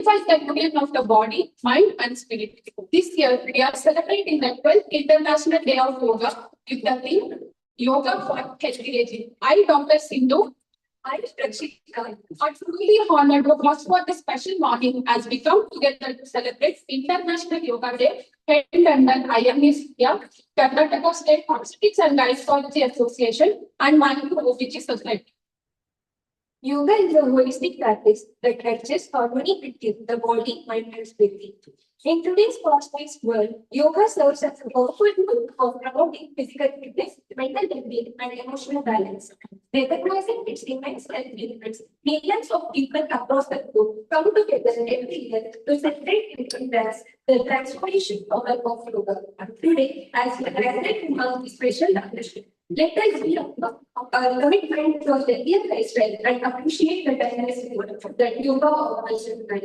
signifies the union of the body, mind, and spirit. This year, we are celebrating the 12th International Day of Yoga with the theme Yoga for Healthy Aging. I, Dr. Sindhu, I, Rakshika, are truly honored to host for this special morning as we come together to celebrate International Yoga Day held under IMS India, Karnataka State Obstetrics and Gynecology Association, and Mangaluru OPG Society. Yoga is a holistic practice that touches harmony between the body, mind, and spirit. In today's fast-paced world, yoga serves as a powerful tool for promoting physical fitness, mental well-being, and emotional balance. Recognizing its immense health benefits, millions of people across the globe come together every year to celebrate and embrace the transformation power of yoga. Today, as we celebrate this special occasion, let us be a commitment to a healthier lifestyle and appreciate the timeless work that yoga offers in life.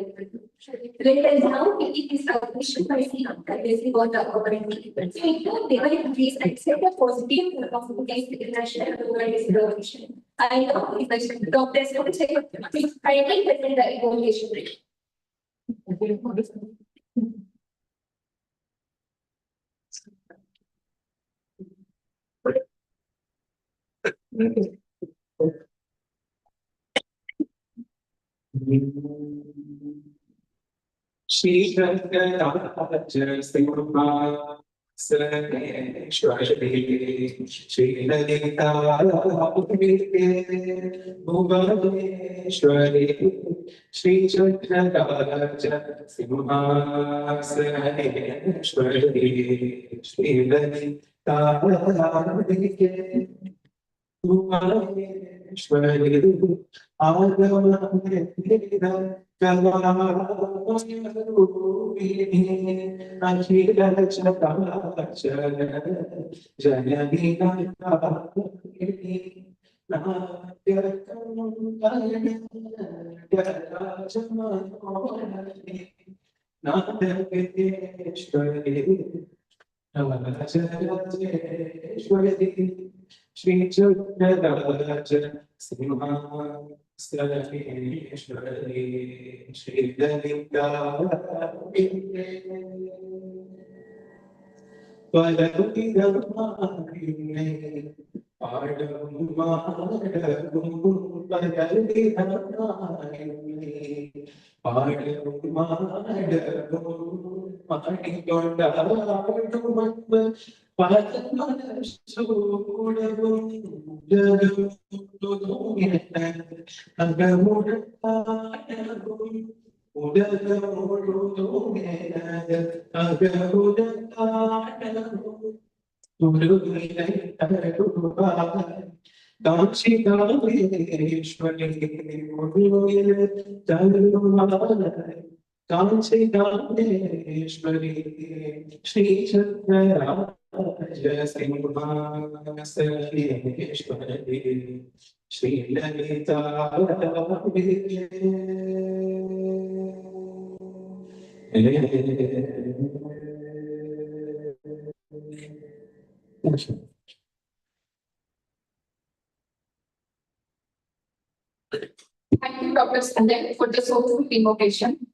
Let us now take this mission by seeing the what our community. So, never increase and set a positive of this international yoga mission. I know if Dr. Sullia, please kindly present the evaluation rate. She Thank you, Dr. Sullia, for the soulful invocation.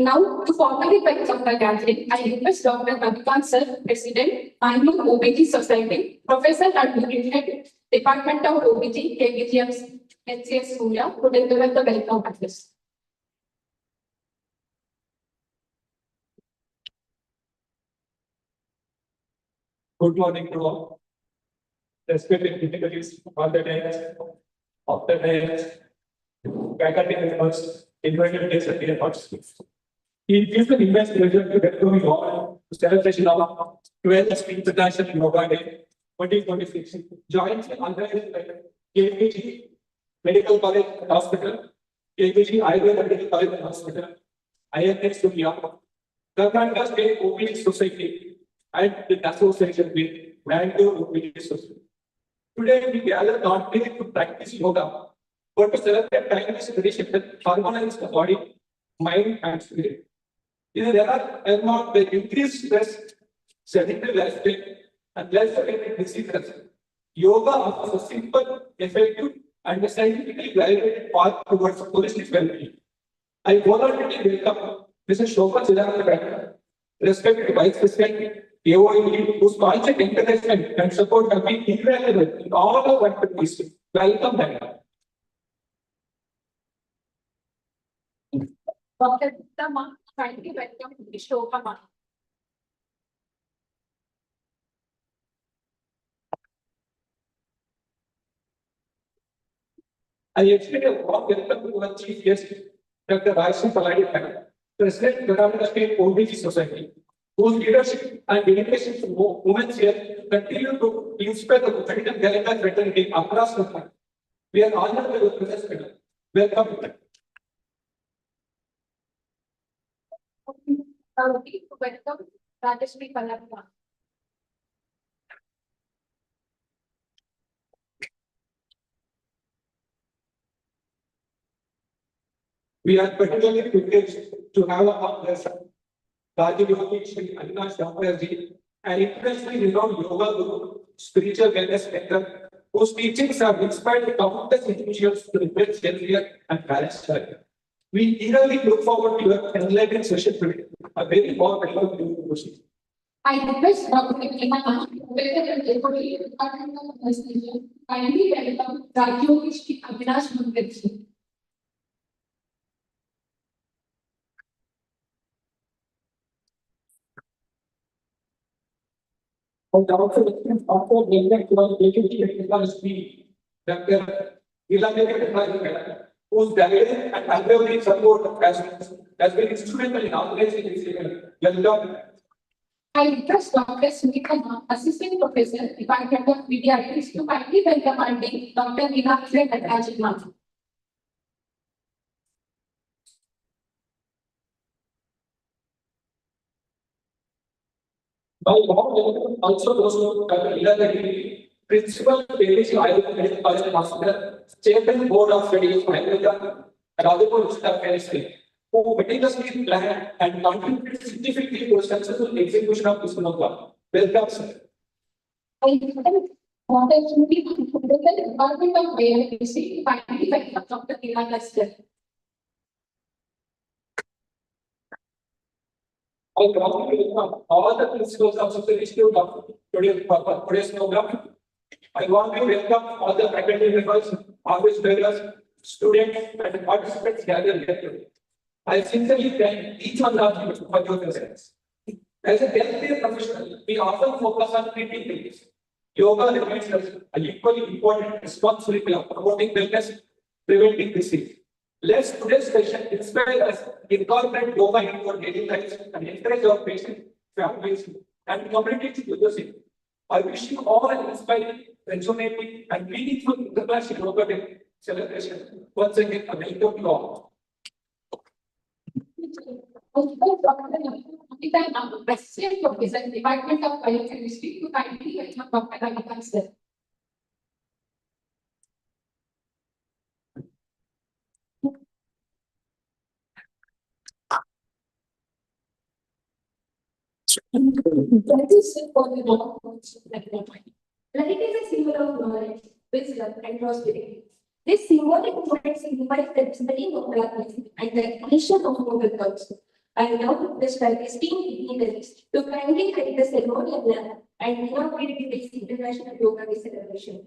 Now, to formally welcome the gathering, I request Dr. Madhuban Sir, President, Mangaluru OBG Society, Professor and Head, Department of OBG, KBGM, HCS Sullia, to deliver the welcome address. Good morning to all. Respected dignitaries, all the days, of the days, faculty members, invited guests and dear participants. It gives an immense pleasure to welcome you all to celebration of 12th International Yoga Day 2026, jointly organized by KBG Medical College and Hospital, KBG Ayurveda Medical College and Hospital, INS Sullia, Karnataka State OPG Society, and the association with Mangaluru OPG Society. Today, we gather not only to practice yoga, but to celebrate timeless tradition that harmonize the body, mind, and spirit. In an era marked by increased stress, sedentary lifestyle, and less academic diseases, yoga offers a simple, effective, and a scientifically validated path towards holistic well-being. I voluntarily welcome Mr. Shobha Chidambaram, respected Vice President, AOE, whose constant encouragement and support have been invaluable in all our activities. Welcome them. Dr. Uttama, kindly welcome Shobha. I extend a warm welcome to our chief guest, Dr. Rajesh Paladi, President, Karnataka State OBC Society, whose leadership and dedication to women's here continue to inspire the medical talent fraternity across the country. We are honored by your presence, madam. Welcome. Welcome Rajeshri Palappa. We are particularly privileged to have among us Raji Yogi Shri Avinash Damparji, an internationally renowned yoga guru, spiritual wellness mentor, whose teachings have inspired countless individuals to live healthier and balanced life. We eagerly look forward to your enlightening session today. A very warm welcome to you, Kushi. I request Dr. Uttama, President Deputy Department of Education, kindly welcome Raji Shri Avinash Damparji. And also, after England was dedicated to speed, Dr. Ilana, whose guidance and unwavering support has been instrumental in organizing this event. Welcome. I request Dr. Sunitama, Assistant Professor, Department of Pediatrics, to kindly welcome our Dean, Dr. Vinay Rajima. By warm welcome also goes to Dr. Ilana, Principal Parish Ayurvedic College Hospital, Chairman Board of Studies, Ayurveda, Radhapur Vista Chemistry, who meticulously planned and contributed significantly to the successful execution of this program. Welcome, sir. I request Dr. Sunitama, Department of Biomedicine, to kindly welcome Dr. Vinay. I warmly welcome all the principals of the Institute of today's program. I warmly welcome all the faculty members, office bearers, students, and participants gathered here today. I sincerely thank each one of you for your presence. As a healthcare professional, we often focus on treating things. Yoga remains as an equally important responsibility of promoting wellness, preventing disease. Let's today's session inspire us, incorporate yoga into our daily lives, and encourage our patients, families, and communities to do the same. I wish you all an inspiring, rejuvenating, and meaningful International Yoga Day celebration. Once again, a welcome to all. President Professor, Department of Biochemistry, to kindly welcome Dr. Ravi. That is for the light is a symbol of knowledge, wisdom, and prosperity. This symbolic movement signifies the spreading of darkness and the creation of noble thoughts. I now request our esteemed dignitaries to kindly create the ceremony of love and inaugurate today's International Yoga Day celebration.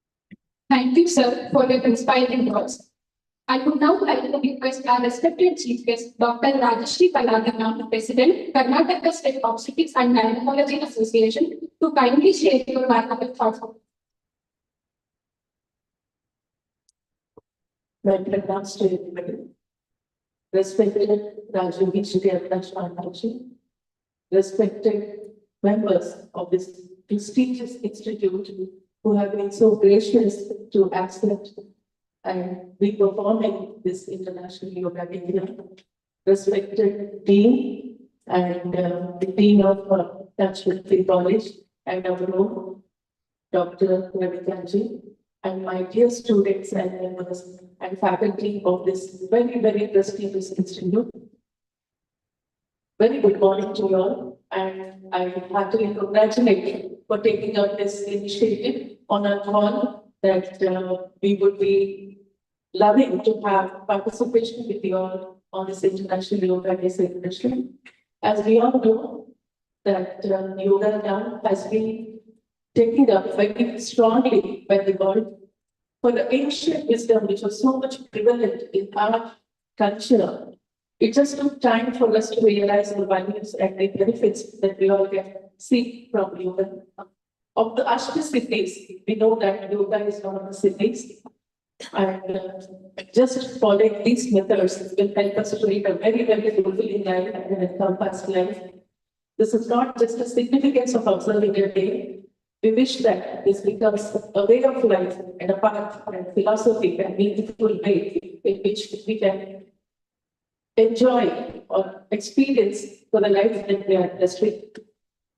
Thank you, sir, for your inspiring words. I would now like to request our respected chief guest, Dr. Rajashri Paladana, President, Karnataka State Obstetrics and Gynecology Association, to kindly share your valuable thoughts. My regards to everybody. Respected Rajiv Vijay, respected members of this prestigious institute who have been so gracious to accept and be performing this international yoga day. Respected dean and the dean of Touchwood College and our own Dr. Ravikanji, and my dear students and members and faculty of this very, very prestigious institute. Very good morning to you all, and I heartily congratulate you for taking up this initiative on a call that we would be loving to have participation with you all on this International Yoga Day celebration. As we all know, that yoga now has been taken up very strongly by the world for the ancient wisdom which was so much prevalent in our culture. It just took time for us to realize the values and the benefits that we all can see from yoga. Of the Ashtasiddhis, we know that yoga is one of the siddhis, and just following these methods will help us to lead a very, very fulfilling life and an encompassed life. This is not just the significance of observing a day. We wish that this becomes a way of life and a path and philosophy and meaningful way in which we can enjoy or experience for the life that we are blessed with.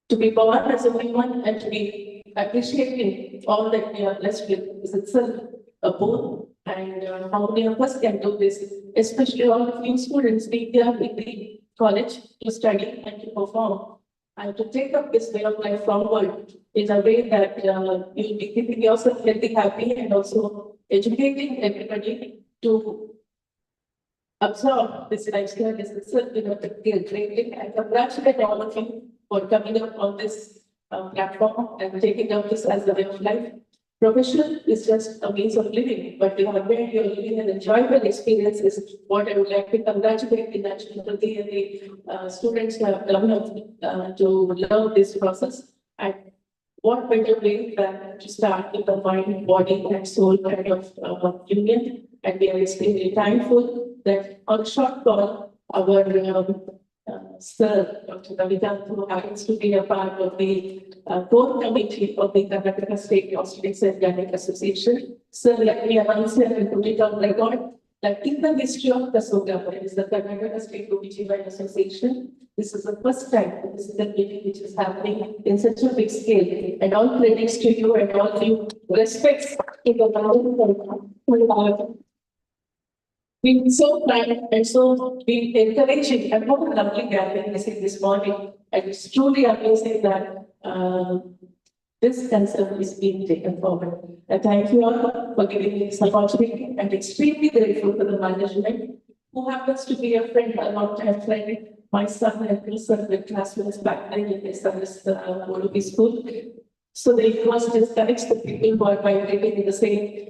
To be born as a human and to be appreciating all that we are blessed with is itself a boon. And how many of us can do this, especially all of you students being here in the college to study and to perform and to take up this way of life forward in a way that you'll be keeping yourself healthy, happy, and also educating everybody to absorb this lifestyle is itself a great thing. I congratulate all of you for coming up on this platform and taking up this as a way of life. Profession is just a means of living, but you have made your living an enjoyable experience is what I would like to congratulate the National Committee and the students who have done to learn this process. And what better way than to start with the mind, body, and soul kind of union. And we are extremely thankful that on a short call, our Sir Dr. Ravikanji, who happens to be a part of the core committee of the Karnataka State Obstetrics and Gynecology Association. Sir, let me announce here and put it on record that in the history of the SOGA, that is the Karnataka State Obstetrics Association, this is the first time this is a meeting which is happening in such a big scale. And all credits to you and all due respects to the being so kind and so being encouraging, and what a lovely gathering we see this morning. And it's truly amazing that this concern is being taken forward. I thank you all for giving me this opportunity and extremely grateful for the management who happens to be a friend, a long-time friend. My son and two son were classmates back then in his son's Mangaluru school. So the university connects the people who are migrating in the same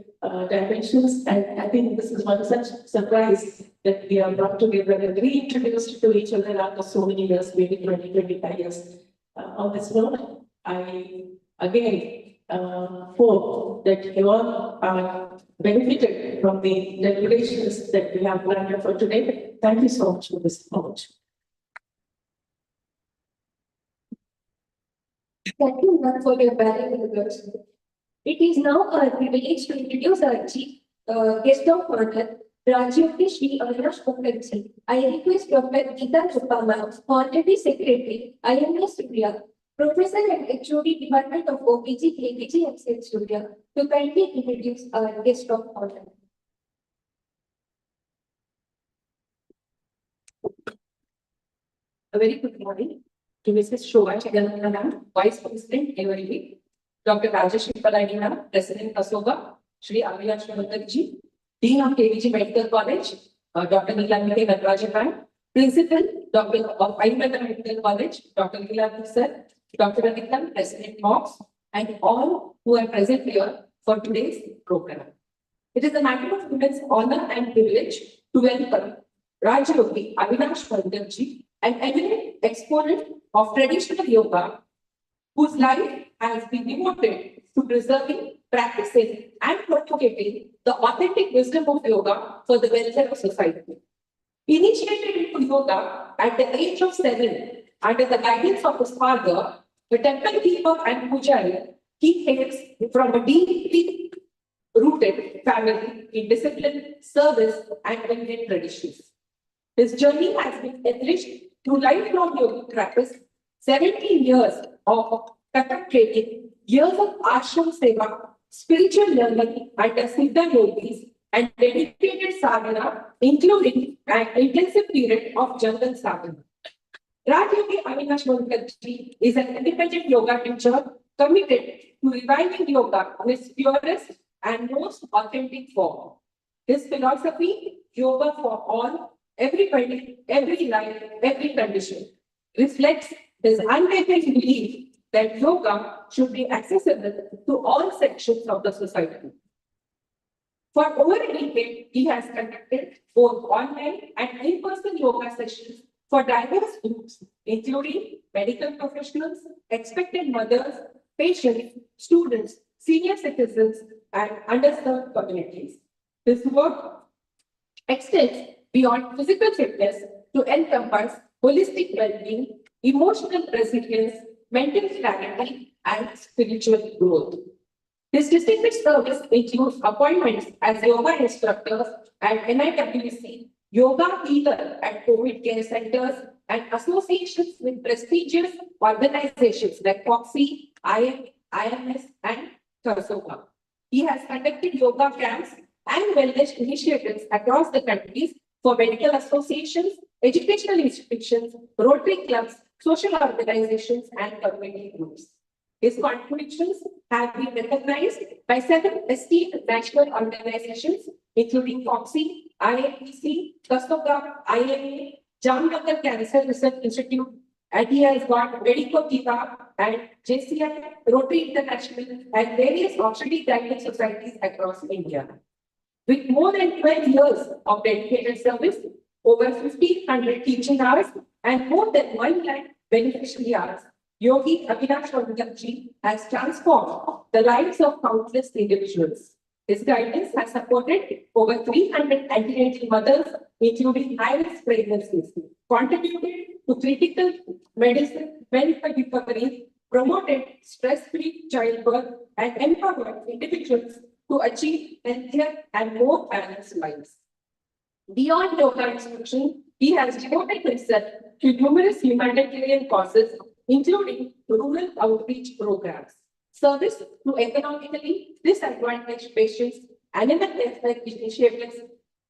dimensions, and I think this is one such surprise that we are brought together and reintroduced to each other after so many years, maybe 20-25 years. On this note, I again hope that you all are benefited from the deliberations that we have planned for today. Thank you so much for this knowledge. Thank you, ma'am, for your valuable words. It is now our privilege to introduce our chief guest of honor, Rajyoti Shri Avinash Mukherjee. I request Dr. Geeta Chupama, Honorary Secretary, IMS Sullia, Professor and HOD Department of OPG, KPG, and Sullia, to kindly introduce our guest of honor. A very good morning to Mrs. Shobha Chaganana, Vice President, AOLB, Dr. Rajashri Paladina, President, ASOGA, Shri Avinash Mukherjee, Dean of KVG Medical College, Dr. Neelamiti Natarajan, Principal, Dr. of Ayurveda Medical College, Dr. Neelamiti Sir, Dr. Aditya, President Mox, and all who are present here for today's program. It is a matter of immense honor and privilege to welcome Rajyogi Avinash Pandiatji, an eminent exponent of traditional yoga, whose life has been devoted to preserving, practicing, and propagating the authentic wisdom of yoga for the welfare of society. Initiated into yoga at the age of 7, under the guidance of his father, the temple keeper and pujari, he hails from a deeply rooted family in discipline, service, and Indian traditions. His journey has been enriched through lifelong yogic practice, 17 years of Kathak training, years of ashram seva, spiritual learning under Siddha yogis, and dedicated sadhana, including an intensive period of jungle sadhana. Rajyogi Avinash Pandiatji is an independent yoga teacher committed to reviving yoga in its purest and most authentic form. His philosophy, yoga for all, everybody, every life, every condition, reflects his unwavering belief that yoga should be accessible to all sections of the society. For over a decade, he has conducted both online and in-person yoga sessions for diverse groups, including medical professionals, expectant mothers, patients, students, senior citizens, and underserved communities. His work extends beyond physical fitness to encompass holistic well-being, emotional resilience, mental clarity, and spiritual growth. His distinguished service includes appointments as yoga instructors at NIWC, yoga healer at COVID care centers, and associations with prestigious organizations like FOXY, IMS, and Karsoka. He has conducted yoga camps and wellness initiatives across the countries for medical associations, educational institutions, Rotary clubs, social organizations, and community groups. His contributions have been recognized by 7 esteemed national organizations, including FOXY, IAPC, Karsoka, IMA, Jamnagar Cancer Research Institute, and he has got Medico Viva and JCI, Rotary International, and various auxiliary guidance societies across India. With more than 12 years of dedicated service, over 1,500 teaching hours, and more than 1 lakh beneficiary hours, Yogi Avinash Pandiatji has transformed the lives of countless individuals. His guidance has supported over 300 antenatal mothers, including high-risk pregnancies, contributed to critical medicine, medical recovery, promoted stress-free childbirth, and empowered individuals to achieve healthier and more balanced lives. Beyond yoga instruction, he has devoted himself to numerous humanitarian causes, including rural outreach programs, service to economically disadvantaged patients, animal welfare initiatives,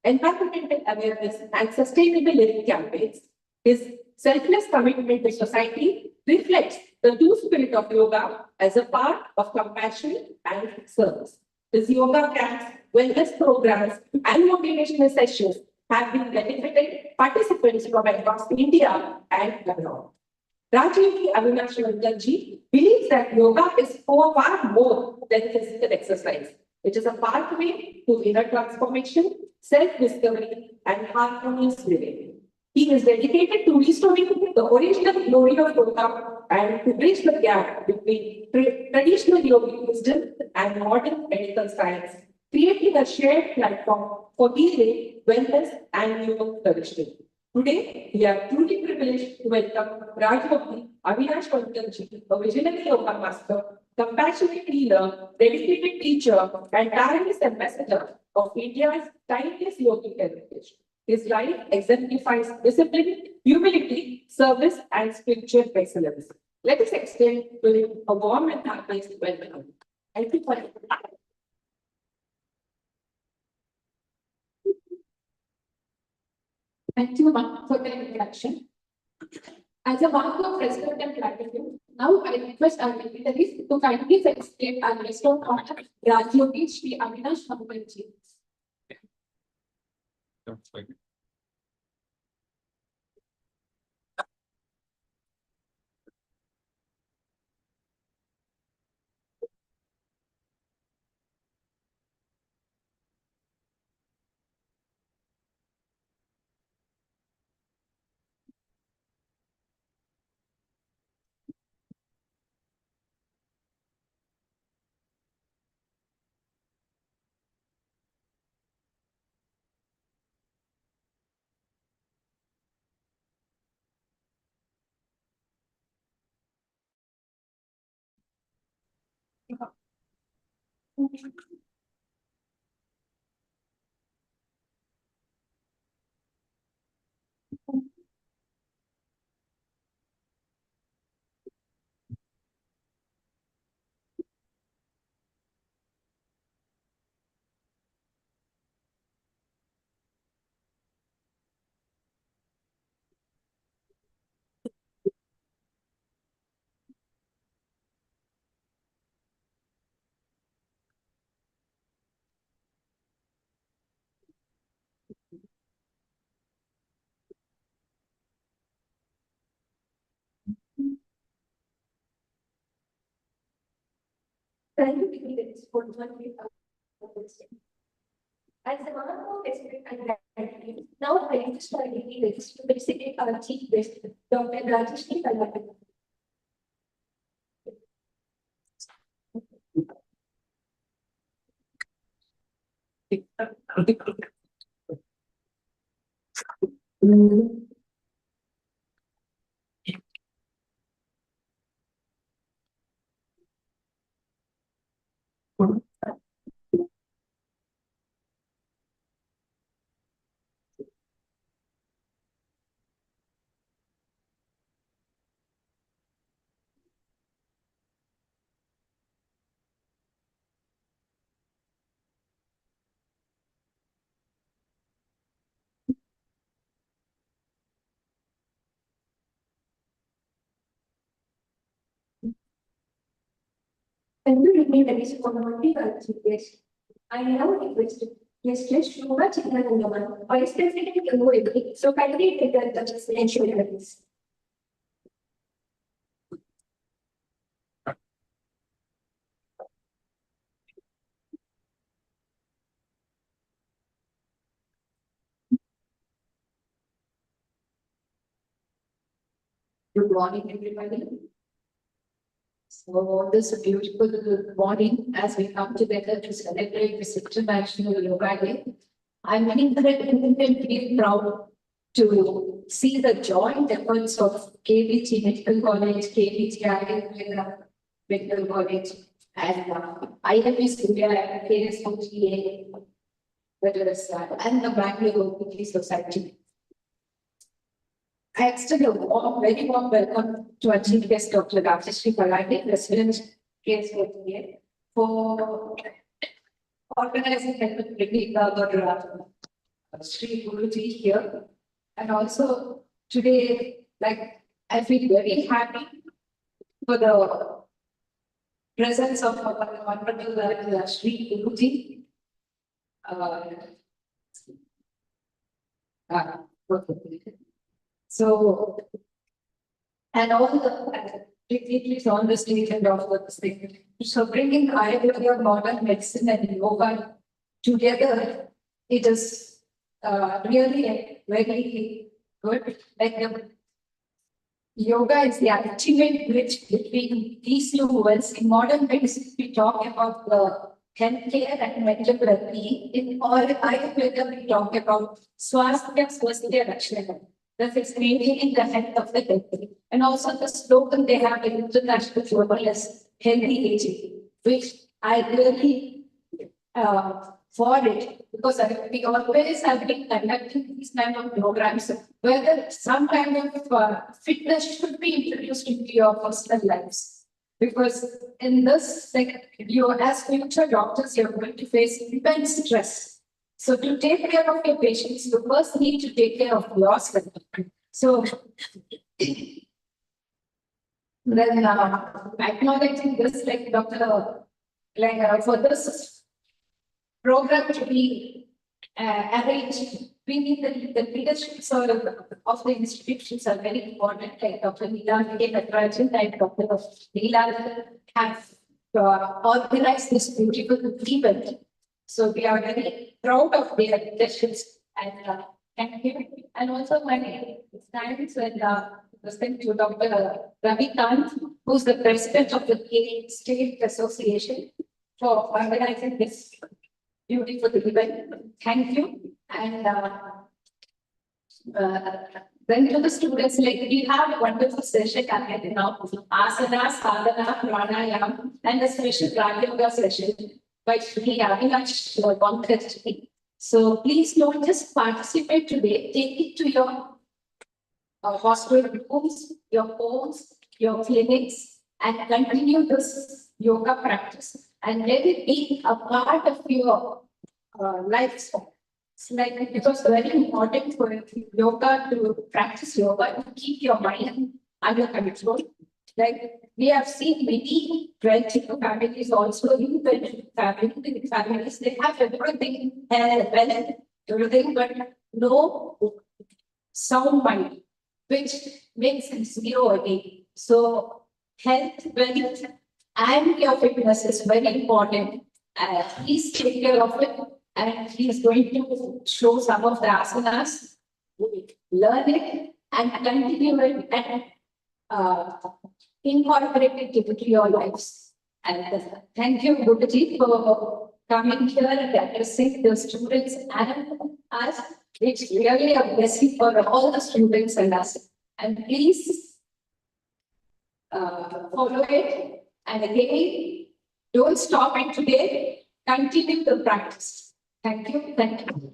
environmental awareness, and sustainable living campaigns. His selfless commitment to society reflects the true spirit of yoga as a part of compassion and service. His yoga camps, wellness programs, and motivational sessions have been benefited participants from across India and abroad. Rajyogi Avinash Pandiatji believes that yoga is far more than physical exercise. It is a pathway to inner transformation, self-discovery, and harmonious living. He is dedicated to restoring the original glory of yoga and to bridge the gap between traditional yogic wisdom and modern medical science, creating a shared platform for healing, wellness, and human flourishing. Today, we are truly privileged to welcome Rajyogi Avinash Pandiatji, a visionary yoga master, compassionate healer, dedicated teacher, and tireless ambassador of India's timeless yogic heritage. His life exemplifies discipline, humility, service, and spiritual excellence. Let us extend to him a warm and heartiest welcome. Thank you for your time. Thank you, ma'am, for the introduction. As a mark of respect and gratitude, now I request our dignitaries to kindly felicitate our restored honor, Rajyogi Shri Avinash Pandiatji. Trying to degree that is for 1 week. As a man of respect and gratitude, now I am just degree this to basically our chief guest, Dr. Rajeshri Kalapati. And you remain the basic for multiple guest. I now request Mr. Shuma Chitranandaman, Vice President of UAB, so kindly take the presidential address. Good morning, everybody. So this beautiful morning, as we come together to celebrate this International Yoga Day, I'm incredibly proud to see the joint efforts of KBT Medical College, KBT Medical College, and IMP Sullia, KSOTA, and the Mangaluru PT Society. I extend a very warm welcome to our chief guest, Dr. Rajeshri Kalapati, President KSOTA, for organizing and bringing Dr. Sri Guruji here. And also today, like, I feel very happy for the presence of our wonderful Sri Guruji. So, and all the dignitaries on the stage and all of this thing. So bringing Ayurveda, modern medicine and yoga together, it is really very good. Like yoga is the ultimate bridge between these two worlds. In modern medicine, we talk about the healthcare and mental well-being. In all Ayurveda, we talk about swasthya swasthya rakshana. That is maintaining the health of the healthy. And also the slogan they have in international global is healthy aging, which I really for it, because we always have been conducting these kind of programs, whether some kind of fitness should be introduced into your personal lives. Because in this, like, you as future doctors, you're going to face immense stress. So to take care of your patients, you first need to take care of yourself. So then acknowledging this, like Dr. For this program to be arranged, we need the leadership of the institutions are very important. Like Dr. Neela Natarajan and Dr. Neela have organized this beautiful event. So we are very proud of their leaderships and thank you. And also my thanks and listening to Dr. Ravi Kant, who's the president of the State Association, for organizing this beautiful event. Thank you. And then to the students, like we have a wonderful session ahead now. Asana, sadhana, pranayam, and a special Raja Yoga session. by Shri Avinash Pankaj. So please don't just participate today, take it to your hospital rooms, your homes, your clinics, and continue this yoga practice and let it be a part of your lifestyle. It's like it was very important for yoga to practice yoga to keep your mind under control. Like we have seen many well-to-do families also in well-to-do families, they have everything, well, everything, but no sound mind, which makes it zero again. So health, wealth, and your fitness is very important. Please take care of it. And he's going to show some of the asanas, learn it, and continue it and incorporate it into your lives. And thank you, Guruji, for coming here and addressing the students and us. It's really a blessing for all the students and us. And please follow it. And again, don't stop it today. Continue the practice. Thank you. Thank you.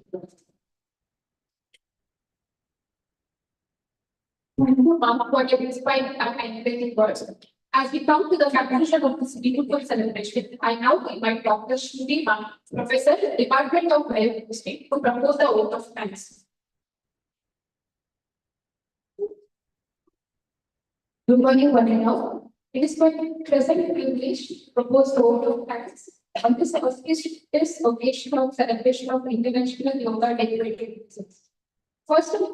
Thank you, Mama, for your inspiring and encouraging words. As we come to the conclusion of this beautiful celebration, I now invite Dr. Shruti Ma, Professor, Department of Biochemistry, to propose the oath of thanks. Good morning, one and all. It is my present privilege to propose the oath of thanks on this auspicious occasion of celebration of International Yoga Day 2026. First and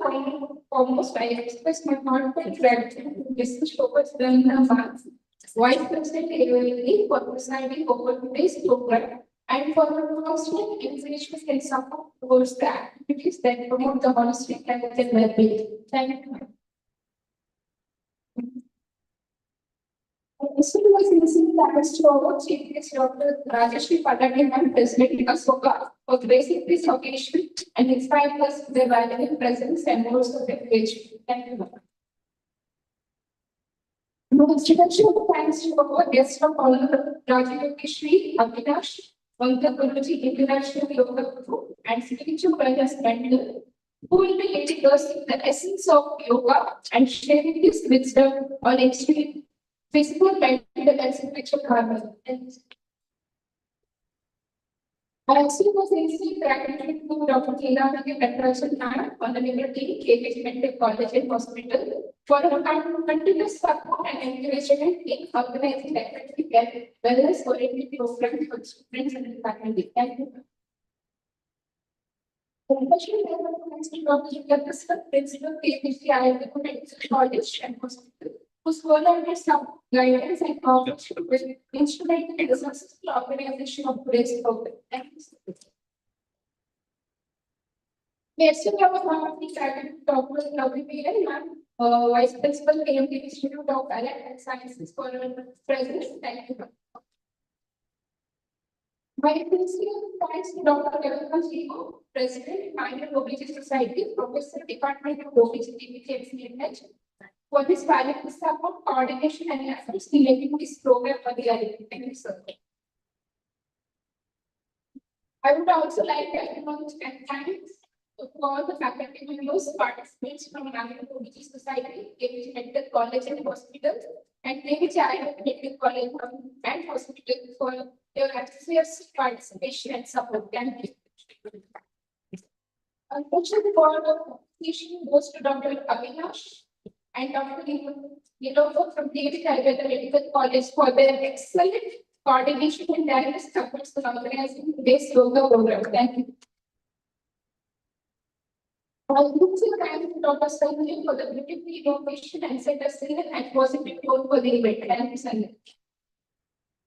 foremost, I express my heartfelt gratitude to Mr. Shobhat Rangan, Vice President AOA, for presiding over today's program and for the constant encouragement and support towards the activities that promote the holistic health and well-being. Thank you. Also, was listening thanks to our Chief Guest Dr. Rajeshri Padani and President Asoka for gracing this occasion and inspiring us with their valuable presence and words of encouragement. Thank you. Most special thanks to our guest of honor, Rajeshri Avinash, Mangaluru International Yoga Group and Spiritual Wellness Mentor, who will be leading us in the essence of yoga and sharing his wisdom on extreme physical, mental, and spiritual harmony. I also was sincere gratitude to Dr. Keela Petrasan and Honorable Dean, KH Medical College and Hospital, for her continuous support and encouragement in organizing academic and wellness-oriented programs for students and faculty. Thank you. Especially thanks to Dr. Petrasan, Principal, KPCI Medical College and Hospital, whose volunteer support, guidance, and coverage will instrumental in the successful organization of today's program. Thank you so much. Next, we have a family faculty, Dr. Ravi ma'am, Vice Principal, KMT Institute of Talent and Sciences, for her presence. Thank you. My sincere thanks to Dr. Ravika Chico, President, Minor Obesity Society, Professor, Department of Obesity, BKMC, for this valuable support, coordination, and efforts in making this program for the Thank you, sir. I would also like to acknowledge and thanks to all the faculty members, participants from Mangaluru Obesity Society, KVG Medical College and Hospital, and KVG Medical College and Hospital for your enthusiastic participation and support. Thank you. Unfortunately, for the appreciation goes to Dr. Avinash and Dr. Nilofer from KVG Medical College for their excellent coordination and tireless efforts for organizing today's yoga program. Thank you. I also thank Dr. Sullia for the beautiful innovation and set a single and positive tone for the event. Thank you, Sullia.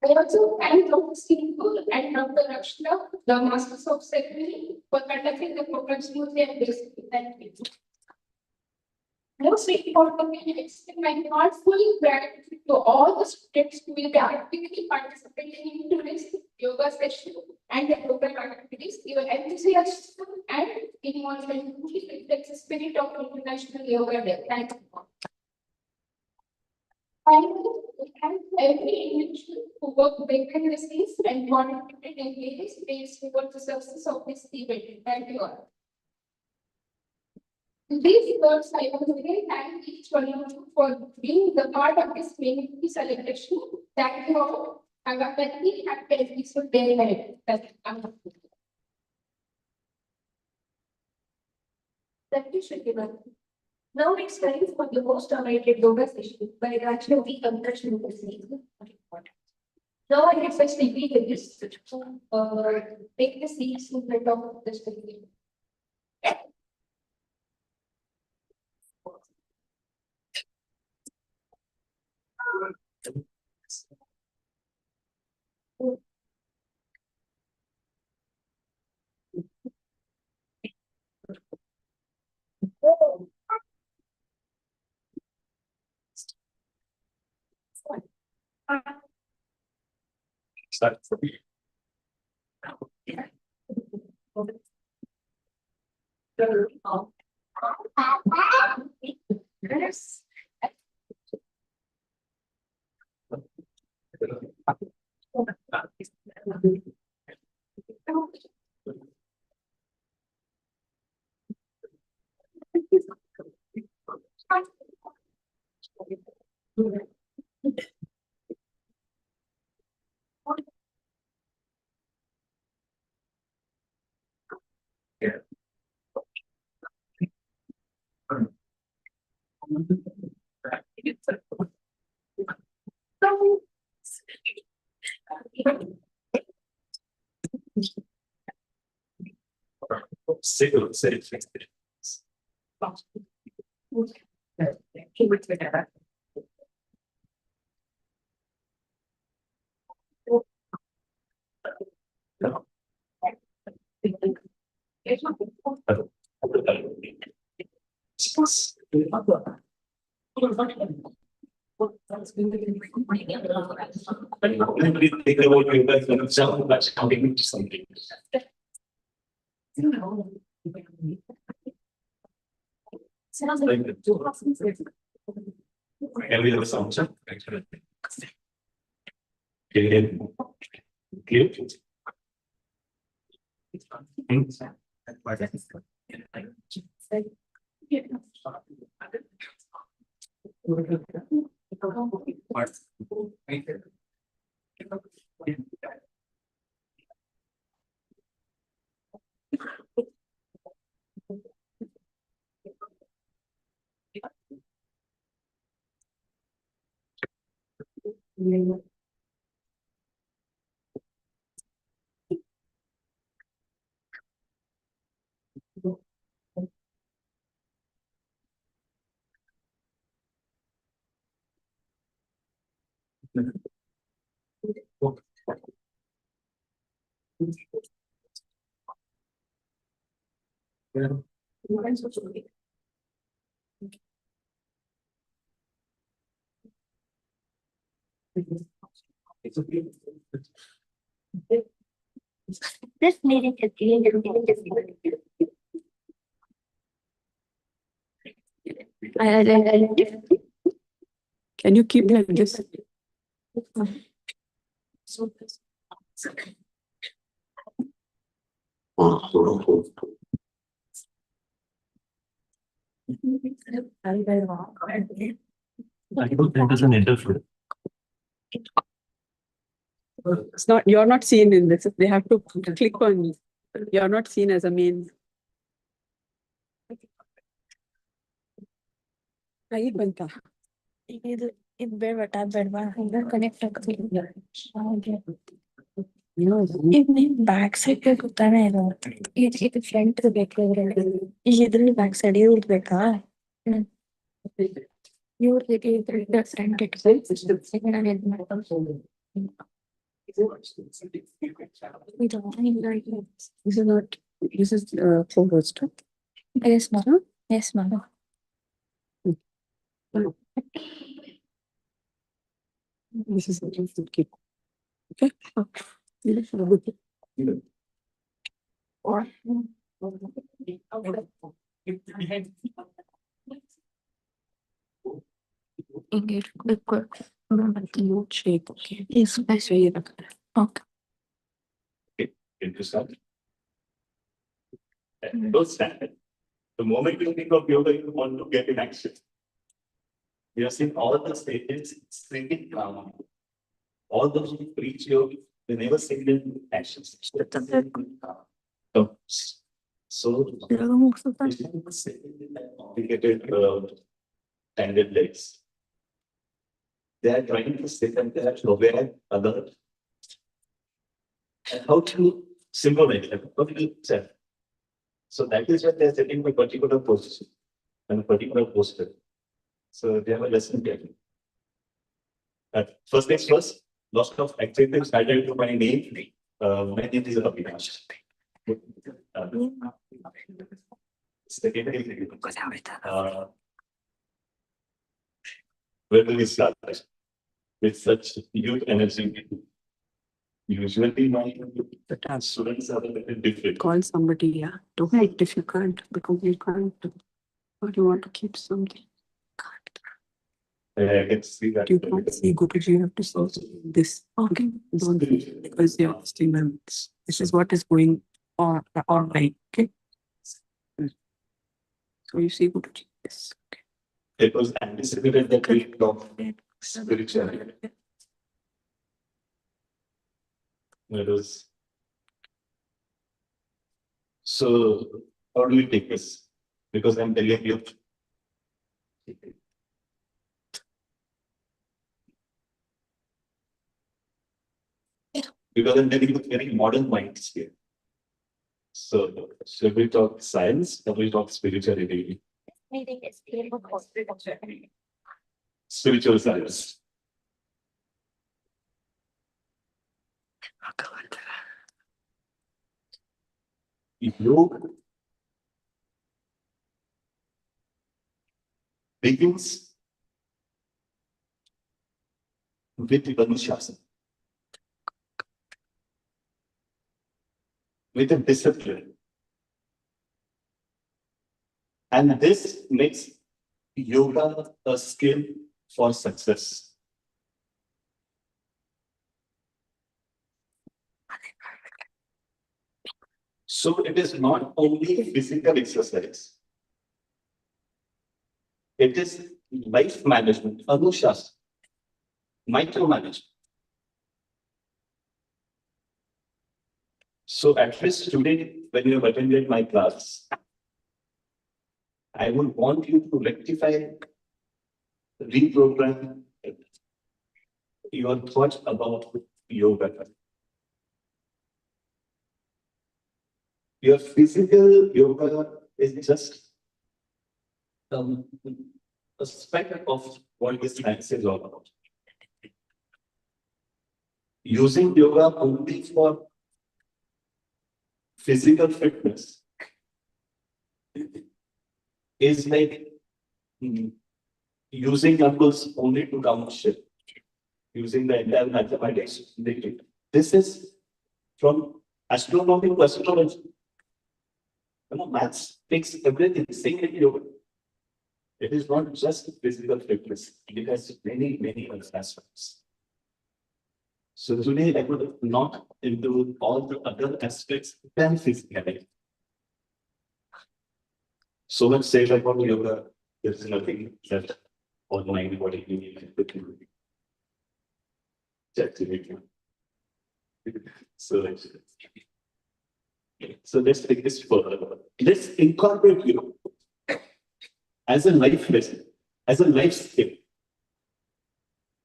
I also thank Dr. Steve and Dr. Rakshna, the Masters of Ceremony, for conducting the program smoothly and gracefully. Thank you. Most importantly, I extend my heartfelt gratitude to all the students who will be actively participating in today's yoga session and the program activities. Your enthusiasm and involvement reflects the spirit of International Yoga Day. Thank you. Finally, we thank every individual who worked behind the scenes and contributed in various ways towards the success of this event. Thank you all. In these words, I want to really thank each one of you for being the part of this meaningful celebration. Thank you all. Have a happy and peaceful day ahead. Thank you, Shakira. Now it's time for the most awaited yoga session by Rajyogi Kamkash University. Now I request the ladies to take the seats in front of the stage. Start for me. Yes. Single, say, think about you guys when some much counting to something. Every other sound, sir. Clear. This meeting is being recorded. Can you keep like this? That doesn't interfere. It's not, you're not seen in this. They have to click on you. You're not seen as a main. Right, Banta. ಇದು ಬೇಡ ಬೇಡವಾ connect ಆಗ್ತೀನಿ back side ಬೇಕು ತಾನೇ ಇದು front ಬೇಕು ಇದ್ರಲ್ಲಿ back side ಇವ್ರದ್ದು ಬೇಕಾ ಇವ್ರದ್ದು ಇದ್ರಿಂದ ಫ್ರಂಟ್ ಇಟ್ಕೊಂಡು ನಾನು ಇದು ಮಾಡ್ಕೊಂಡು This is not, this is forward step. Yes, ma'am. Yes, ma'am. This is what you should keep. Okay? This is good. Or Engage quick. You shape. Okay. Yes, best way. Okay. Into start. And don't stand it. The moment you think of yoga, you want to get in action. We have seen all the stages singing calm. All those who preach yoga, they never sing in actions. So, complicated tended legs. They are trying to sit and they are aware other. And how to symbolize them, how to set. So that is what they are setting a particular position and a particular posture. So they have a lesson taken. First things first, lots of activities started to my name. My name is Abhinash. Secondly, where do we start? With such huge energy. Usually my students are a little different. Call somebody, yeah. Don't it if you can't, because you can't. Or you want to keep something. I can see that. You can't see Guruji, you have to see this. Okay. Don't, because you're still this is what is going on online. Okay. So you see Guruji. Yes. Okay. It was anticipated that we talk spirituality. It was. So how do we take this? Because I'm telling you. Because I'm telling you very modern minds here. So should we talk science or we talk spirituality? Spiritual science. Yoga begins with Anushasan, with a discipline. And this makes yoga a skill for success. So it is not only physical exercise. It is life management, Anushas, micromanagement. So at least today, when you have attended my class, I would want you to rectify, reprogram your thoughts about yoga. Your physical yoga is just a speck of what this science is all about. Using yoga only for physical fitness is like using numbers only to count shit. Using the entire mathematics. This is from astronomy to astrology. You know, maths takes everything, same in yoga. It is not just physical fitness, it has many, many other aspects. So today I would not into all the other aspects than physicality. So much said about yoga, there's nothing left on my body you need to do. So let's take this further. Let's incorporate yoga as a life lesson, as a life skill.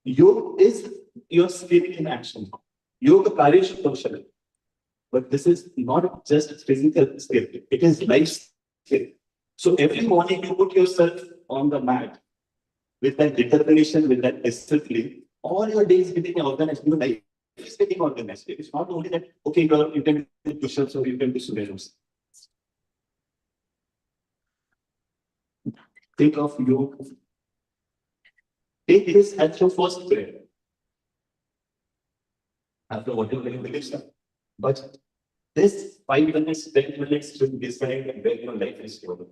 Yoga is your skill in action. Yoga Karesh Kaushal. But this is not just physical skill, it is life skill. So every morning you put yourself on the mat with that determination, with that discipline, all your days getting organized, your life is getting organized. It's not only that, okay, you can do push-ups or you can do sudokus. Think of yoga. Take this as your first prayer. After whatever you believe, but this 5 minutes, 10 minutes should decide where your life is going.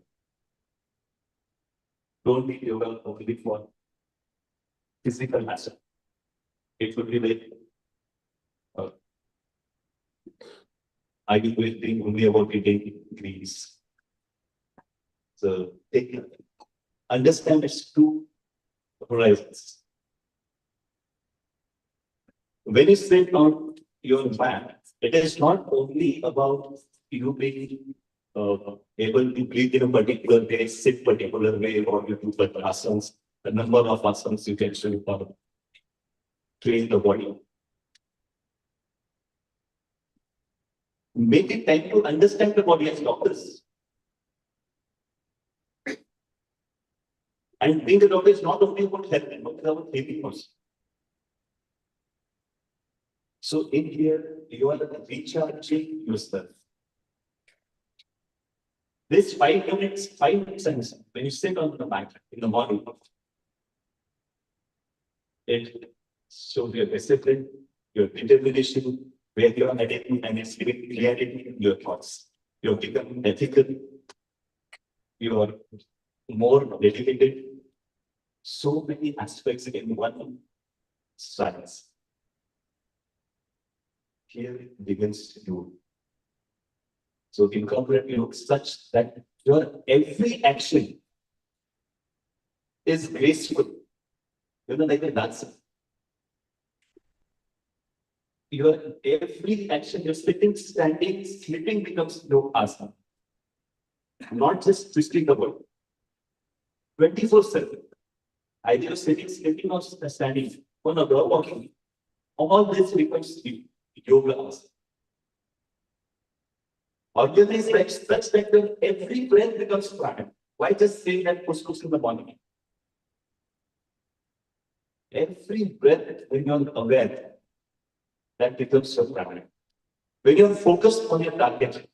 Don't be yoga only for physical asset. It would be like, I will be think only about eating greens. So take understand its two horizons. When you sit on your mat, it is not only about you being able to breathe in a particular way, sit particular way, or you do but asanas, the number of asanas you can do or train the body. Make it time to understand the body as doctors. And being a doctor is not only about health, but about healing also. So in here, you are recharging yourself. This 5 minutes, when you sit on the mat in the morning, it shows your discipline, your determination, where you are headed, and it's giving clarity in your thoughts. You're becoming ethical, you are more dedicated. So many aspects in one science. Here begins you. So incorporate you such that your every action is graceful. You know, like a dancer. Your every action, your sitting, standing, sleeping becomes no asana. Not just twisting the body. 24/7. Either you're sitting, sleeping, or standing, or no, you're walking. All this becomes yoga asana. Organize like such that every breath becomes prana. Why just saying that push in the morning? Every breath, when you're aware, that becomes your prana. When you're focused on your target,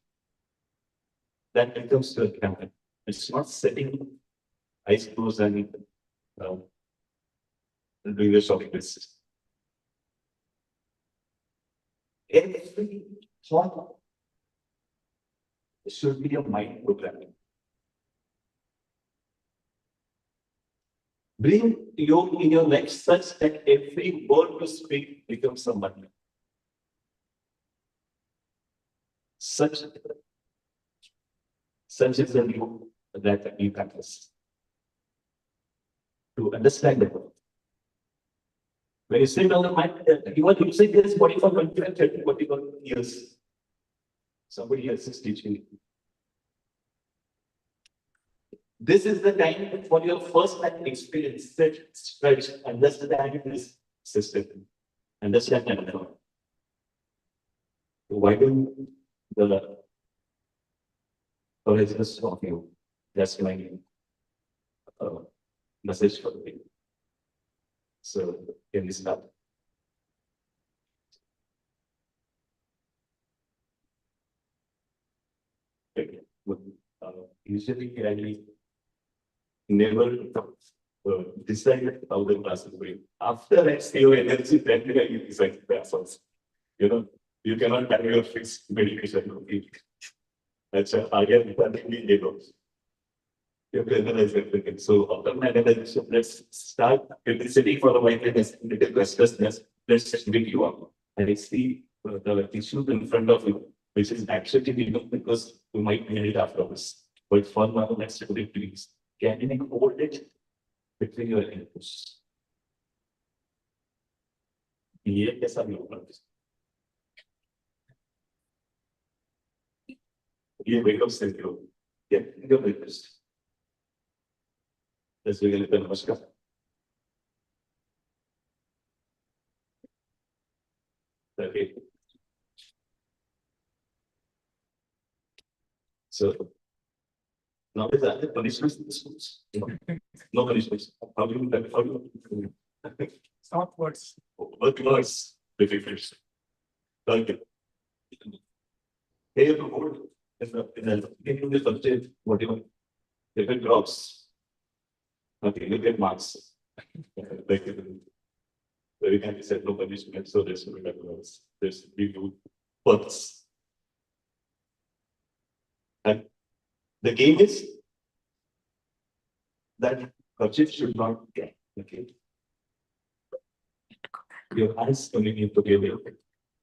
that becomes your prana. It's not setting eyes closed and doing the shopping list. Every thought should be a mind programming. Bring yoga in your life such that every word you speak becomes a mantra. Such is the yoga that we practice. To understand the world. When you sit on the mat, you are using this body for 20, 30, 41 years. Somebody else is teaching you. This is the time for your first hand experience, sit, stretch, understand this system, understand that. Why don't the horizons of you? That's my message for the people. So, can we start? Okay. Usually, I never decided how the class is going. After I see your energy, then you decide the answers. You know, you cannot have your fixed medication. That's a higher than levels. You have to analyze everything. So after my analysis, let's start electricity for the mindfulness, little restlessness. Let's just bring you up. And I see the issue in front of you, which is actually because we might need it afterwards. But for now, let's do it, please. Can you hold it between your elbows? ये कैसा भी होगा? ये wake up state हो. Yeah, your breakfast. Let's begin with the namaskar. Okay. So now is that the punishments in the schools? No punishments. How do you it's not words. What words? Difficult. Okay. Here the word in the subject, whatever. If it drops, okay, you get marks. Like very can be said no punishment, so there's no words. There's we do words. And the game is that Kachit should not get. Okay. Your hands coming together,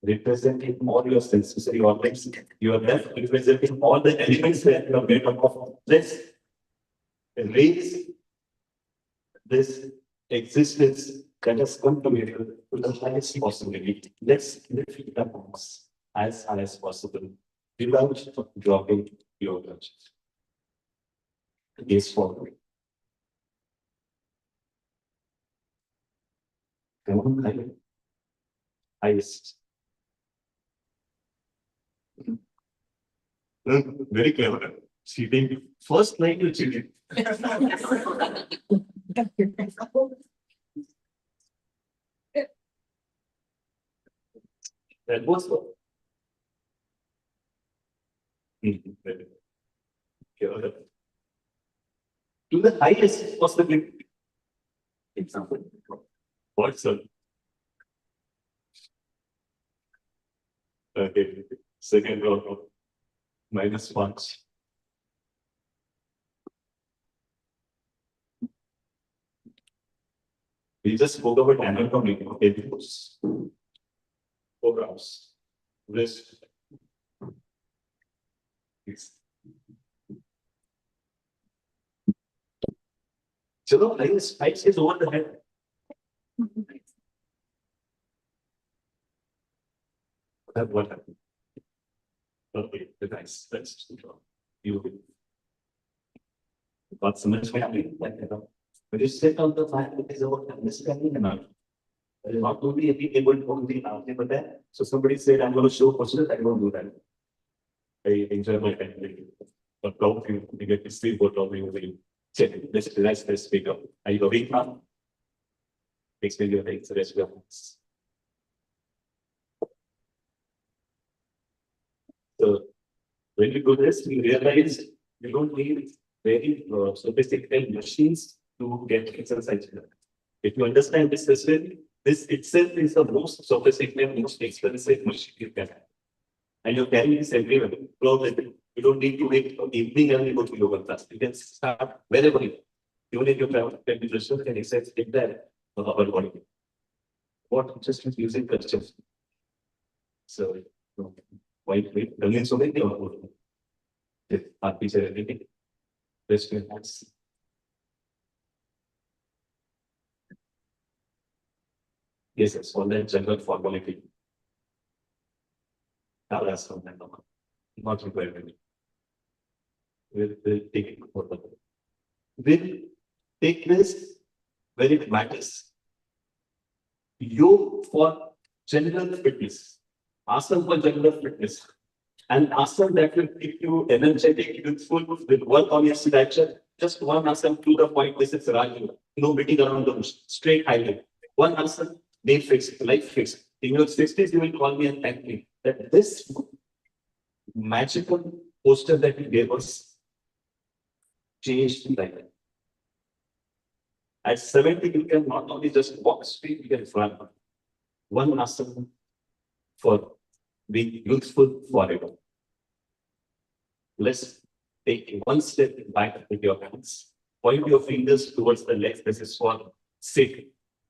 representing all your sensory organs. Your left representing all the elements that you are made up of. Let's raise this existence that has come together to the highest possibility. Let's lift it up as high as possible without dropping your touch. Gaze forward. Come on, higher. Highest. Very clever. Cheating. First line you cheated. That was what. Very good. To the highest possibility. Example. What, sir? Okay. Second row. -1. We just spoke about anatomy of elbows, forearms, wrist. Yes. Chalo, height is over the head. What happened? Okay, nice. That's you got so much family. When you sit on the fire, it is about understanding enough. Not only being able to hold the now, but then, so somebody said, I'm going to show person, I won't do that. I enjoy my family. But probably you get to see what all you will. Let's speak up. Are you awake now? Explain your things, rest of your hands. So when you do this, you realize you don't need very sophisticated machines to get exercise done. If you understand this system, this itself is the most sophisticated, most expensive machine you can have. And you're carrying this everywhere. Probably you don't need to wait for evening and go to yoga class. You can start wherever you even if you travel, can be just can exercise in there our body. What just using questions. So why wait? Don't need so many everything. Rest your hands. Yes, it's all that general formality. I'll ask from that number. Not required. We'll take it for the. We'll take this where it matters. Yoga for general fitness. Asana for general fitness. And asana that will keep you energetic, youthful, with work on your stature. Just one asana to the point. This is Raju. No beating around the bush. Straight highway. One asana, day fixed, life fixed. In your 60s, you will call me and thank me that this magical poster that you gave us changed life. At 70, you can not only just walk straight, you can run. One asana for being youthful forever. Let's take one step back with your hands. Point your fingers towards the left. This is for sit.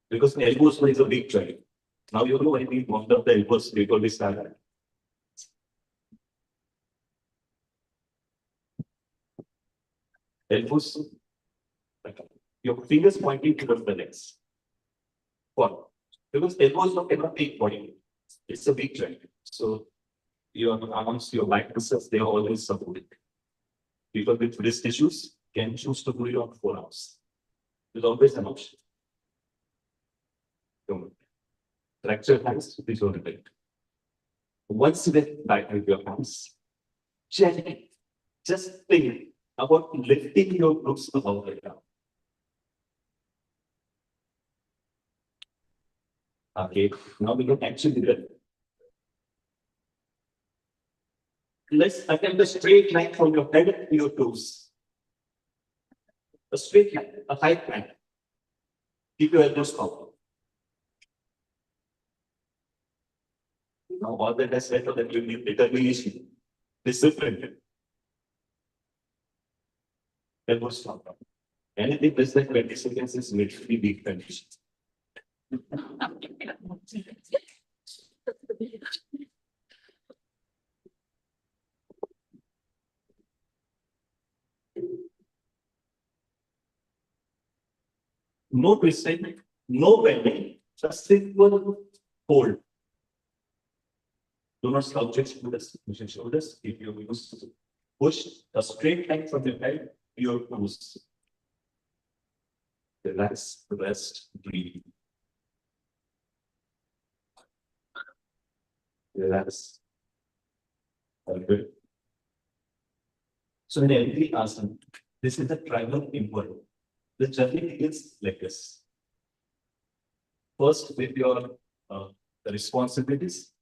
Because the elbows is a big joint. Now you know why we warmed up the elbows before we start. Elbows. Your fingers pointing towards the legs. Why? Because elbows cannot take body. It's a big joint. So your arms, your back muscles, they are always supported. People with wrist issues can choose to do it on forearms. There's always an option. Don't fracture hands, please don't repeat. Once you get back with your hands, gently, just think about lifting your glutes above the ground. Okay, now we can actually do it. Let's attempt a straight line from your head to your toes. A straight line, a high line. Keep your elbows covered. Now, all that I said that you need determination, discipline. Elbows covered. Anything less than 20 seconds is literally weak condition. No twisting, no bending, just simple hold. Do not slouch your shoulders, push your shoulders. If you use push a straight line from your head, your toes. Relax, rest, breathe. Relax. All good. So in every asana, this is the tribal import. The journey begins like this. First, with your responsibilities,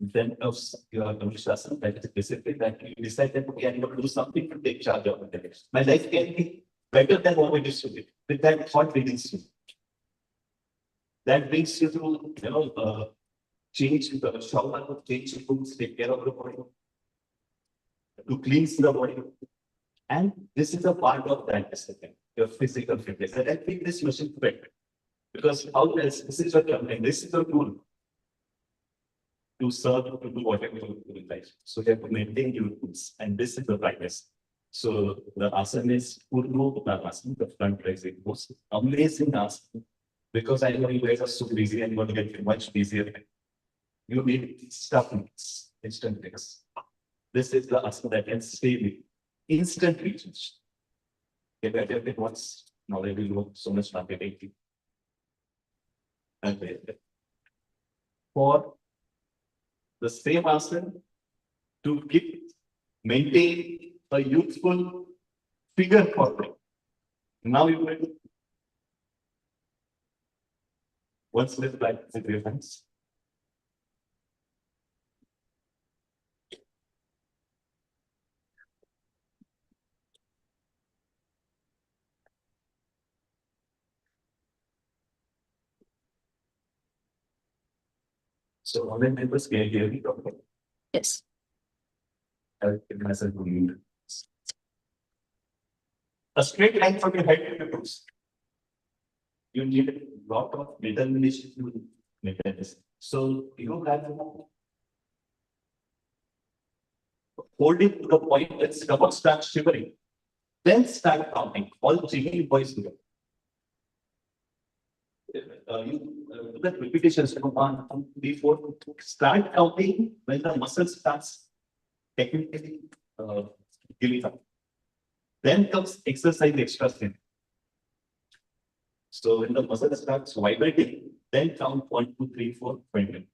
then comes your Anushasan, that is discipline, that you decide that okay, I'm going to do something to take charge of it. My life can be better than what it is today. With that thought begins you. That brings you to, change the shower, change foods, take care of the body, to cleanse the body. And this is a part of that discipline, your physical fitness. And I think this machine fit. Because how else, this is your and this is your tool to serve, to do whatever you do in life. So you have to maintain your tools, and this is the practice. So the asana is Purno Uttanasana, the front rising pose. Amazing asana. Because I know you guys are so busy and going to get much busier. You need stuff, instant fix. This is the asana that can stay with instant reach. Get better at it once. Now they will know so much marketing. And then for the same asana to keep maintain a youthful figure for me. Now you will once live back with your hands. So online members can hear me properly. Yes. I'll give myself a minute. A straight line from your head to your toes. You need a lot of determination to maintain this. So you have to hold it to the point that stomach starts shivering. Then start counting. All jiggly boys do. You do that repetitions from 1, 2, 3, 4. Start counting when the muscle starts technically giving up. Then comes exercise extra strength. So when the muscle starts vibrating, then count 1, 2, 3, 4, 20.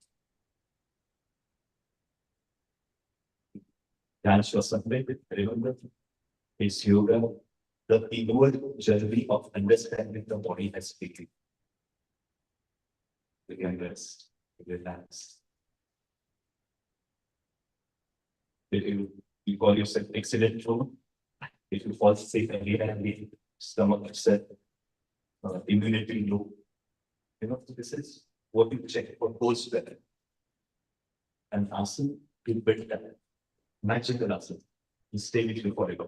Dance was separated, remember, is yoga, the inward journey of understanding the body as speaking. You can rest, relax. If you call yourself excellent room, if you fall sick again and the stomach upset, immunity low, this is what you check for goes better. And asana to build that magical asana to stay with you forever.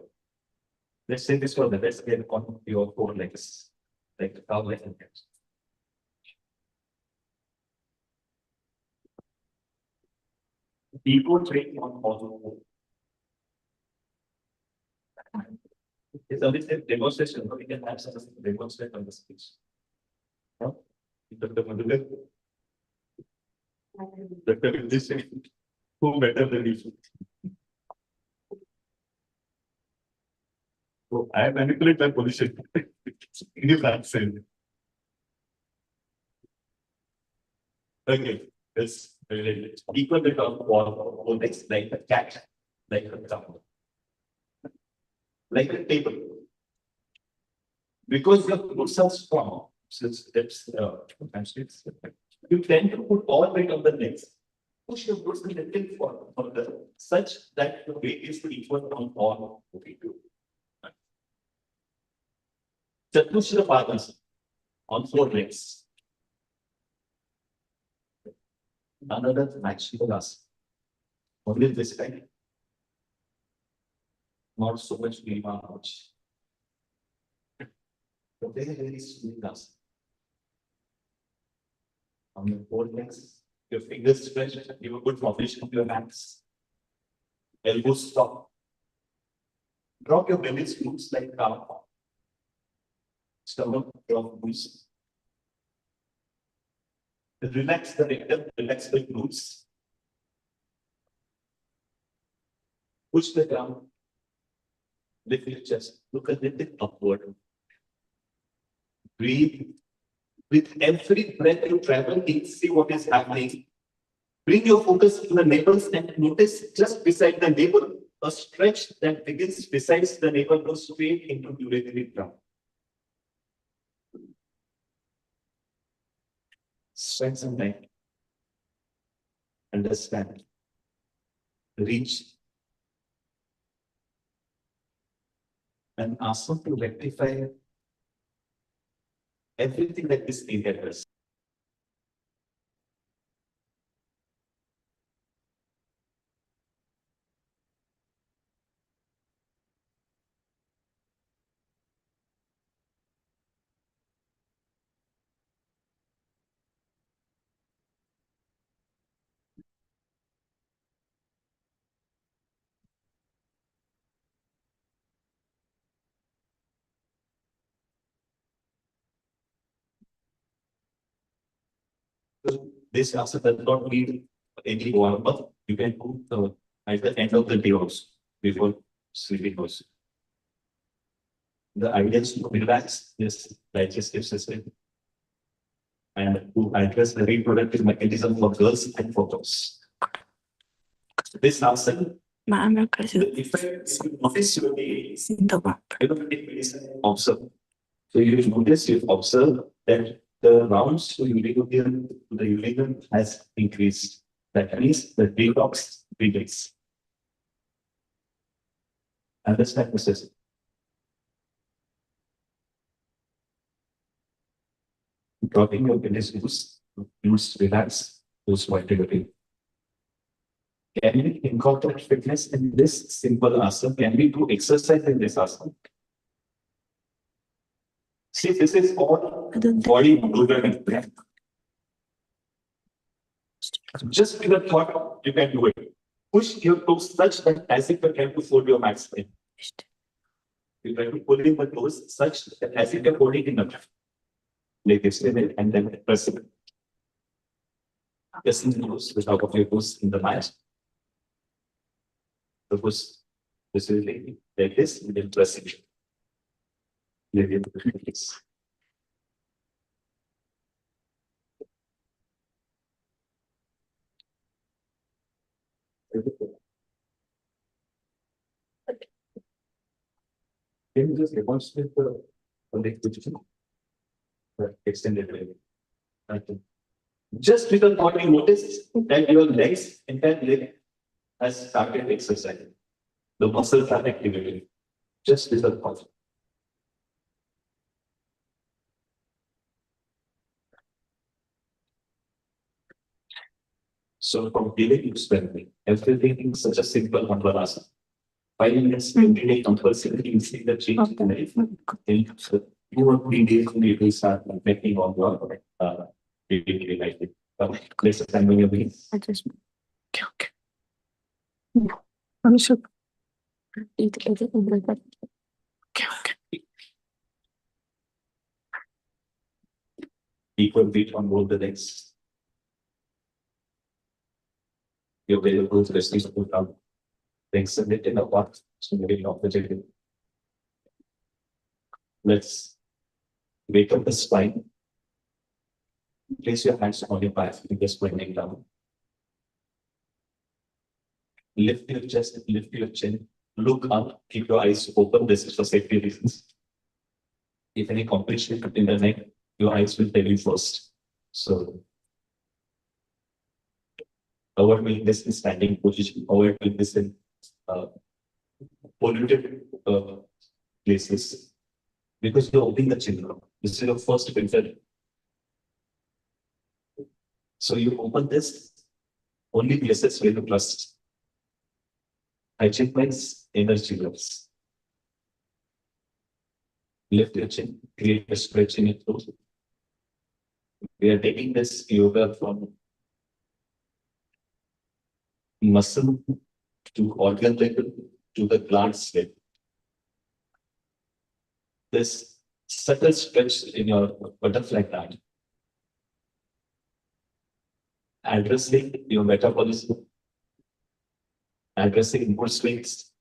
Let's say this for the best get on your 4 legs, like the cow leg and legs. People train on all. It's only a demonstration, we can have some demonstrate on the speech. Dr. This who better than you? So I manipulate my position. You can't say. Okay, let's equal bit of wall next like a cat, like a example. Like a table. Because your roots are strong, since it's you tend to put all weight on the legs. Push your roots a little further, such that the weight is equal on all we do. Chatushra Padasana on 4 legs. Another magical asana. Only this kind. Not so much much. But very, very smooth asana. On your both legs, your fingers stretched, give a good foundation of your hands. Elbows stop. Drop your belly loose like cow. Stomach drop loose. Relax the rectum, relax the glutes. Push the ground. Lift your chest. Look a little upward. Breathe. With every breath you travel, you see what is happening. Bring your focus to the nipples and notice just beside the navel, a stretch that begins besides the navel goes straight into urinary drum. Spend some time. Understand. Reach. And ask them to rectify everything that this area does. This also does not need any warm up. You can do at the end of the day also, before sleeping also. The idea is to relax this digestive system and to address the reproductive mechanism for girls and for boys. This asana, the effect, if you notice, you will be observe. So you notice, you observe that the rounds to the urinary has increased. That means the detox begins. Understand the system. Dropping your belly use relax, use vitality. Can we incorporate fitness in this simple asana? Can we do exercise in this asana? See, this is all body movement. Just with a thought, you can do it. Push your toes such that as if you can to fold your mat spine. You try to pull in the toes such that as if you're holding in the like this, and then press it. Just in the nose, the top of your toes in the mat. Suppose this is like this, and then press it. Like this. Can you just demonstrate the leg position? The extended leg. Just with the thought, you notice that your legs, entire leg has started exercising. The muscles are activated. Just with the thought. So from daily experiment, everything in such a simple Mangaluru. 5 minutes every day compulsively, you see the change in life. So 2 or 3 days you will start affecting on your daily life. Let's assemble your beans. Okay. I'm sure. Okay. Equal weight on both the legs. Your variable resting support down. Extend it in a part, so maybe off the table. Let's wake up the spine. Place your hands on your back, fingers pointing down. Lift your chest, lift your chin, look up, keep your eyes open. This is for safety reasons. If any compression in the neck, your eyes will tell you first. So, avoid doing this in standing position, avoid doing this in polluted places. Because you're opening the chin now. This is your first filter. So you open this only places where you trust. Hygiene means energy levels. Lift your chin, create a stretch in your throat. We are taking this yoga from muscle to organ level to the glands level. This subtle stretch in your butterfly gland, addressing your metabolism, addressing mood swings,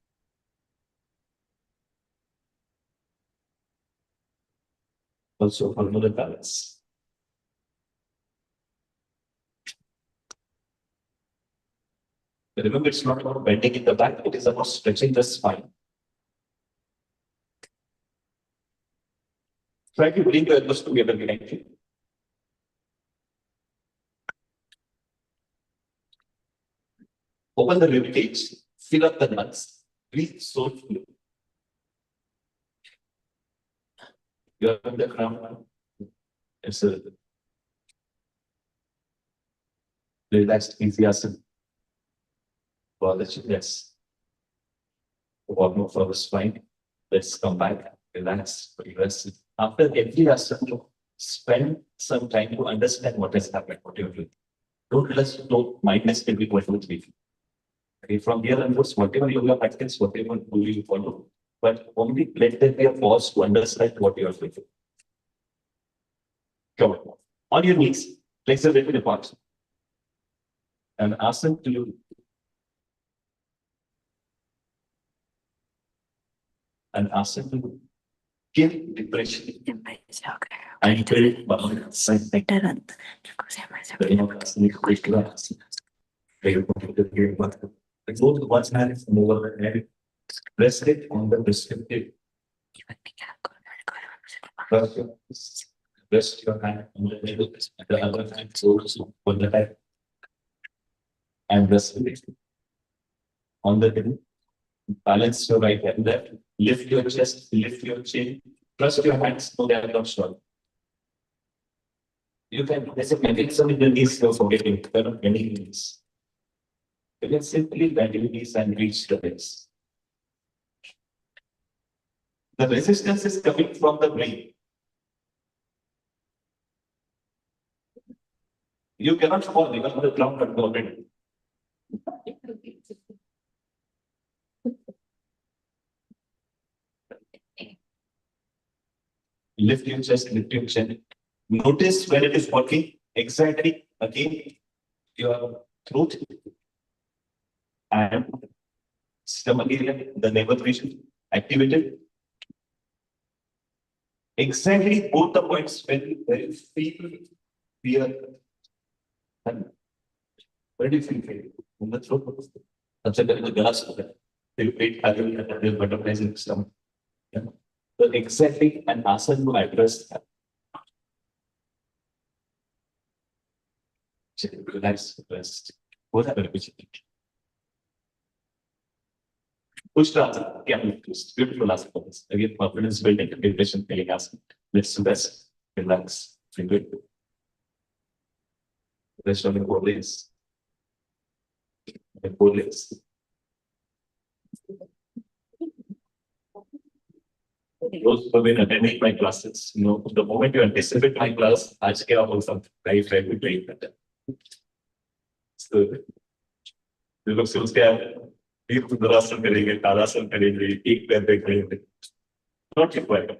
also hormonal balance. But remember, it's not about bending in the back, it is about stretching the spine. Try to bring your elbows together behind you. Open the rib cage, fill up the lungs, breathe soulfully. You are on the ground. It's a relaxed, easy asana. For the yes. Walk more for the spine. Let's come back, relax, rest. After every asana, spend some time to understand what has happened, what you're doing. Don't mindlessly be what you're doing. Okay, from here onwards, whatever yoga practice, whatever do you follow, but only let there be a pause to understand what you are doing. Come on your knees, place a little apart. And ask them to you. And ask them to give depression and build balance. Both one hand is over the head. Rest it on the prescriptive. Rest your hand on the middle, the other hand goes on the head. And rest it on the middle. Balance your right hand left. Lift your chest, lift your chin. Trust your hands, no, they are not short. You can, there's a mechanism in the knees for forgetting. There are many knees. You can simply bend your knees and reach the base. The resistance is coming from the brain. You cannot fall because of the ground but already. Lift your chest, lift your chin. Notice when it is working exactly again your throat and stomach area, the navel region activated. Exactly both the points when you feel fear. And where do you feel fear? In the throat. That's in the glass. You wait, the butterflies in the stomach. Yeah. So exactly an asana to address that. Relax, rest. Both are very good. Push the asana, camel twist. Beautiful asana. Again, confidence building, meditation, feeling asana. Let's rest, relax, feel good. Rest on the four legs. The four legs. Those who have been attending my classes, you know, the moment you anticipate my class, I just get out something very, very great. So, you look so scared. You put the last one, Tarasan, take where they claim. Not required.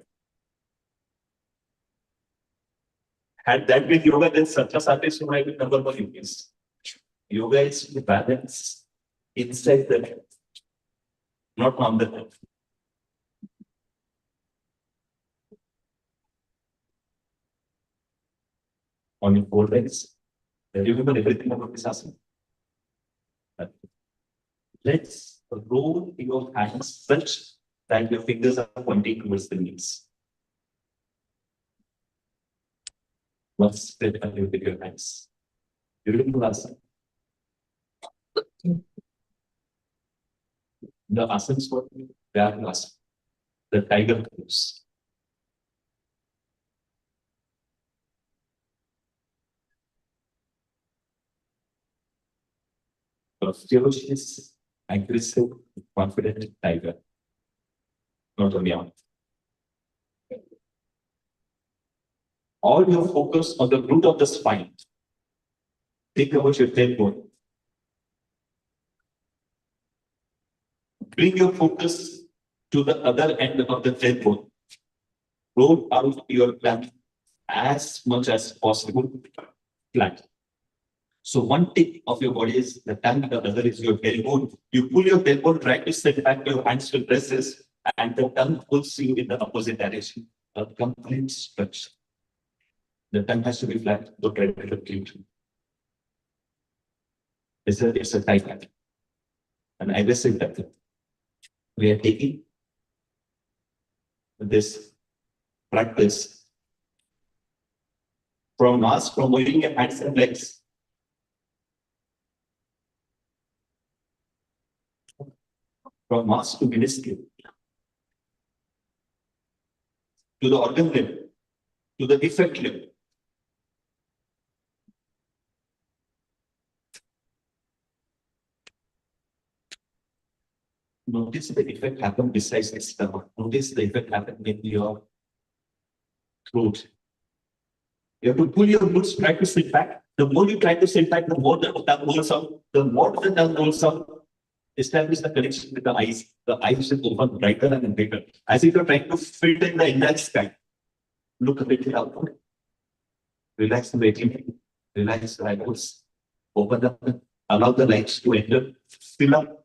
Had that been yoga, then such a artist might be number one in this. Yoga is to balance inside the head, not on the head. On your four legs, you remember everything about this asana. Let's roll your hands such that your fingers are pointing towards the knees. One step and with your hands. Beautiful asana. The asanas for asana, the tiger pose. A ferocious, aggressive, confident tiger. Not only on. all your focus on the root of the spine. Think about your tailbone. Bring your focus to the other end of the tailbone. Roll out your back as much as possible flat. So one tip of your body is the tongue, the other is your tailbone. You pull your tailbone, try to set back your hands to press this, and the tongue pulls you in the opposite direction. A complete stretch. The tongue has to be flat, don't try to cute. It's a tight line. An aggressive tongue. We are taking this practice from us, from moving your hands and legs. From mass to minuscule, to the organ level, to the effect level. Notice the effect happen besides the stomach. Notice the effect happen in your throat. You have to pull your glutes, try to sit back. The more you try to sit back, the more the tongue rolls out. The more the tongue rolls out, establish the connection with the eyes. The eyes will open brighter and bigger. As if you're trying to fit in the entire sky. Look a bit outward. Relax the breathing. Relax the eyeballs. Open up. Allow the lights to enter. Fill up.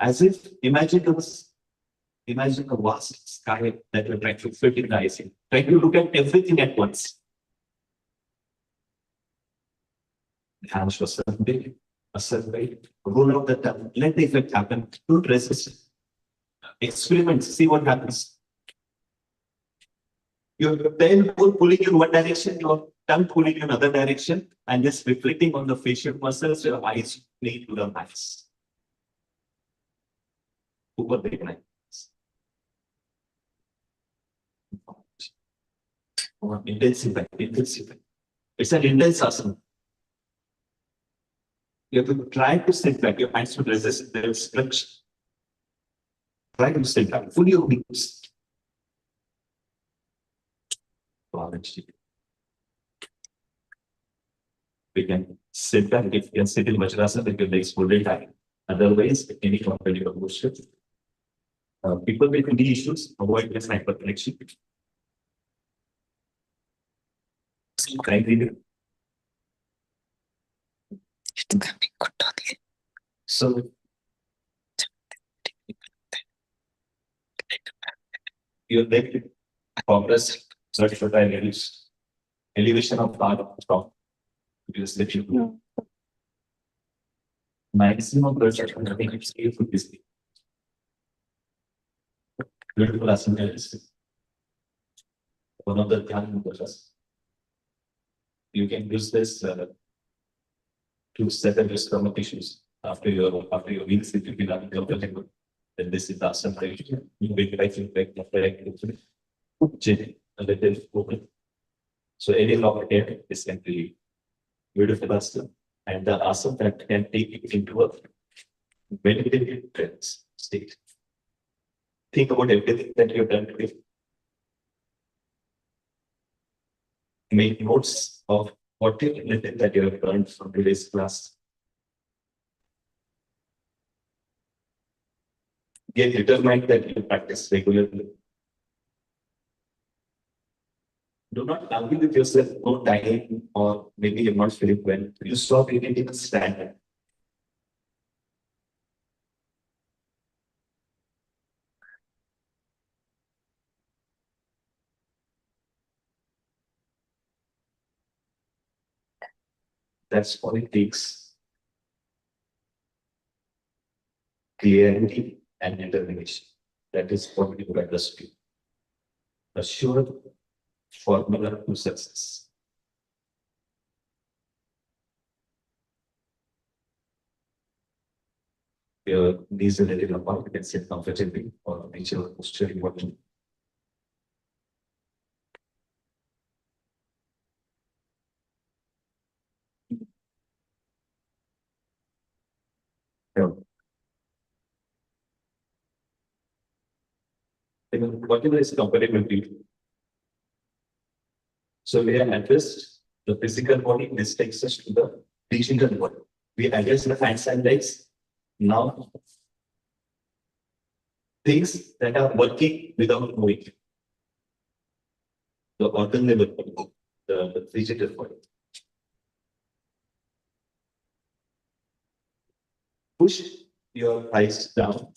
As if imagine a vast sky that you're trying to fit in the eyes. Try to look at everything at once. Hands to a certain way, a certain way. Roll out the tongue. Let the effect happen. Don't resist. Experiment. See what happens. Your tailbone pulling in one direction, your tongue pulling in another direction, and just reflecting on the facial muscles, your eyes play to the max. Super big nice. Intensify. It's an intense asana. You have to try to sit back. Your hands should resist their stretch. Try to sit back. Fully your knees. We can sit back. If you can sit in Vajrasana with your legs folded back. Otherwise, any competitive posture. People with knee issues avoid this hyperconnection. So, your leg progress, certified elevation of heart from because if you maximum pressure on the scale for this. Beautiful asana. One of the Dhyan mudras. You can use this to settle your stomach issues after your meals. If you feel uncomfortable, then this is the asana. You make life impact a little open. So any locked head is can be beautiful asana, and the asana that can take you into a meditative trance state. Think about everything that you've done today. Make notes of whatever that you have learned from today's class. Get determined that you practice regularly. Do not argue with yourself, no time, or maybe you're not feeling well. You stop eating a stand. That's all it takes. Clarity and determination. That is what we would understand. A sure formula to success. Your knees a little apart, you can sit comfortably or make your posture important. Whatever is comfortable to you. So we have addressed the physical body, this takes us to the digital body. We address the hands and legs. Now, things that are working without moving. The organ level, the digital body. Push your thighs down.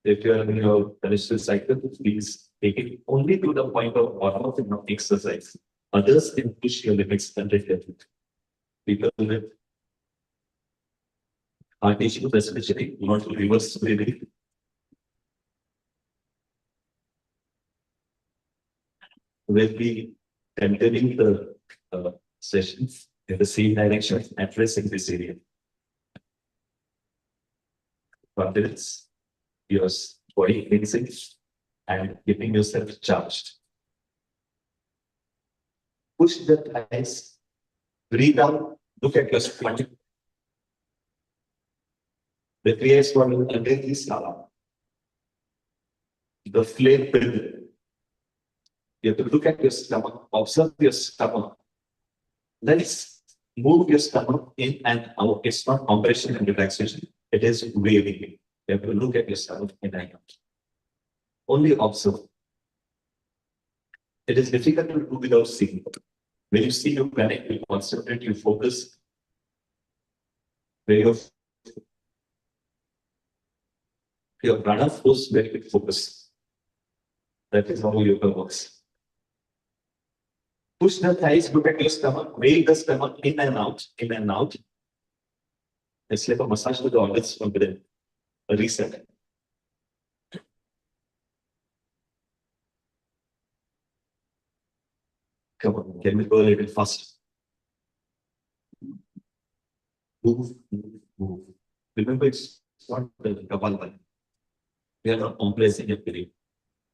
If you are in your menstrual cycle, please take it only to the point of warm-up and not exercise. Others can push your limits and reflect. People with heart issues, especially, do not reverse breathing. We'll be continuing the sessions in the same direction, addressing this area. Confidence, your body cleansing, and keeping yourself charged. Push the thighs, breathe out, look at your spine. The creates one under this now. The flame build. You have to look at your stomach, observe your stomach. Then move your stomach in and out. It's not compression and relaxation, it is waving. You have to look at your stomach in and out. Only observe. It is difficult to do without seeing. When you see, you panic, you concentrate, you focus. Where your prana flows very with focus. That is how yoga works. Push the thighs, look at your stomach, wave the stomach in and out, in and out. It's like a massage to the organs from within. A reset. Come on, can we go a little faster? Move, move, move. Remember, it's not the Kapalbhati. We are not compressing your breathing.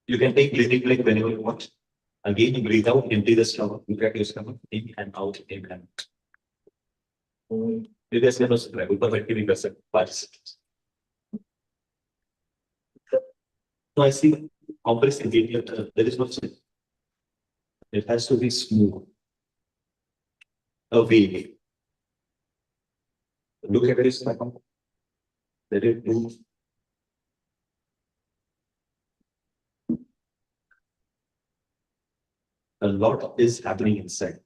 You can take breathing like whenever you want. Again, you breathe out, empty the stomach, look at your stomach, in and out, in and out. You guys can also try, but giving us a participants. So I see compressing there is no change. It has to be smooth. A wave. Look at this stomach. Let it move. A lot is happening inside.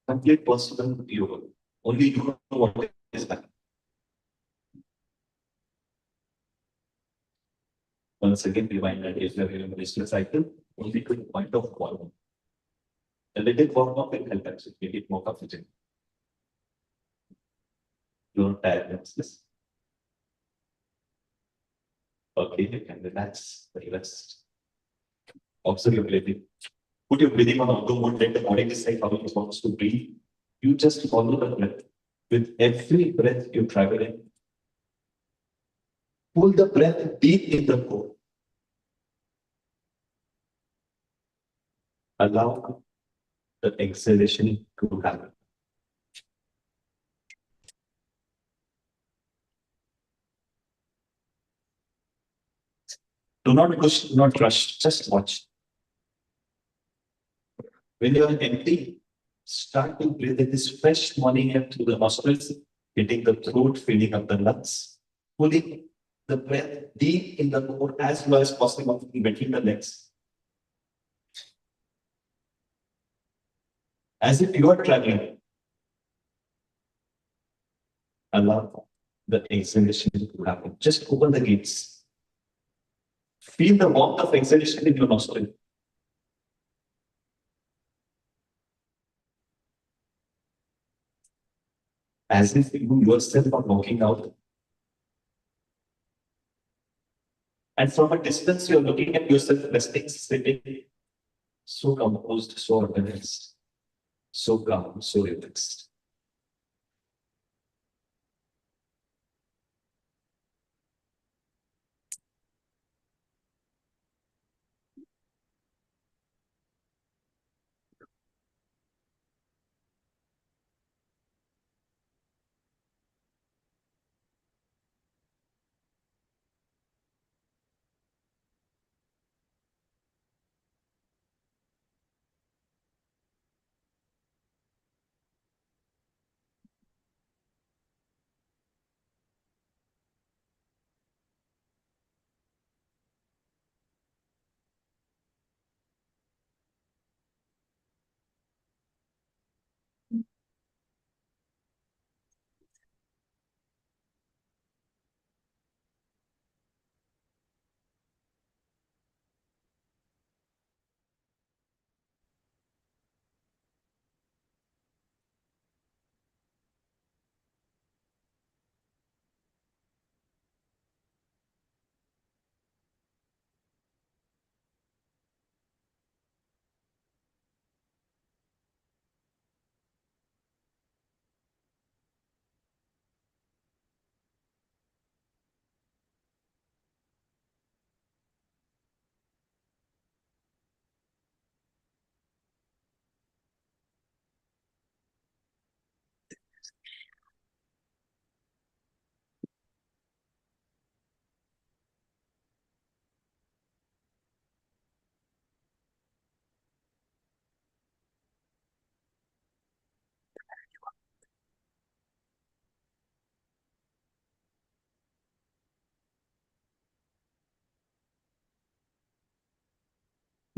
Complete personal yoga. Only you know what is happening. Once again, rewind that if you are in a menstrual cycle, only to the point of warm. A little warm up will help actually make it more comfortable. Don't tiredness. Okay, you can relax, rest. Observe your breathing. Put your breathing on auto mode, let the body decide how it wants to breathe. You just follow the breath. With every breath you travel in, pull the breath deep in the core. Allow the exhalation to happen. Do not push, not rush, just watch. When you are empty, start to breathe in this fresh morning air through the nostrils, hitting the throat, filling up the lungs, pulling the breath deep in the core as low as possible between the legs. As if you are traveling. Allow the exhalation to happen. Just open the gates. Feel the warmth of exhalation in your nostril. As if you yourself are walking out. And from a distance, you're looking at yourself resting, sitting, so composed, so organized, so calm, so relaxed.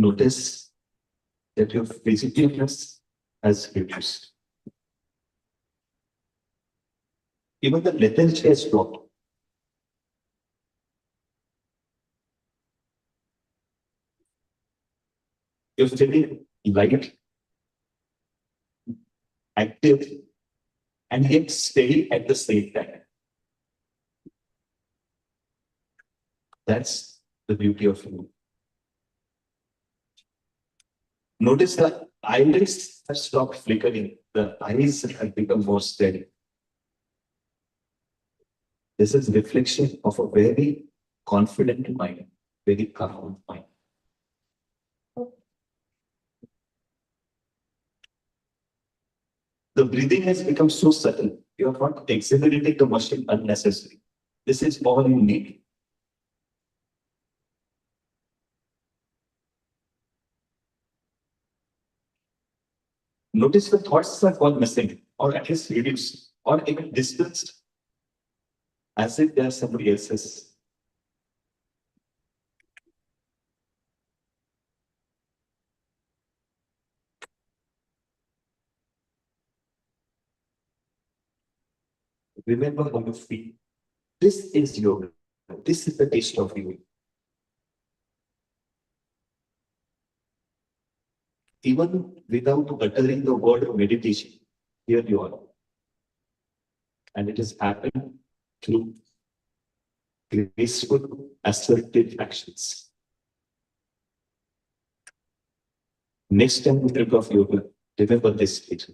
Notice that your physicalness has reduced. Even the lethargy has dropped. You're feeling light, active, and yet steady at the same time. That's the beauty of you. Notice the eyelids have stopped flickering. The eyes have become more steady. This is reflection of a very confident mind, very calm mind. The breathing has become so subtle. You are not exhilarating the machine unnecessarily. This is all you need. Notice the thoughts are all missing, or at least reduced, or even distanced, as if they are somebody else's. Remember how you feel. This is yoga. This is the taste of you. Even without uttering the word meditation, here you are. And it has happened through graceful, assertive actions. Next time you think of yoga, remember this feature.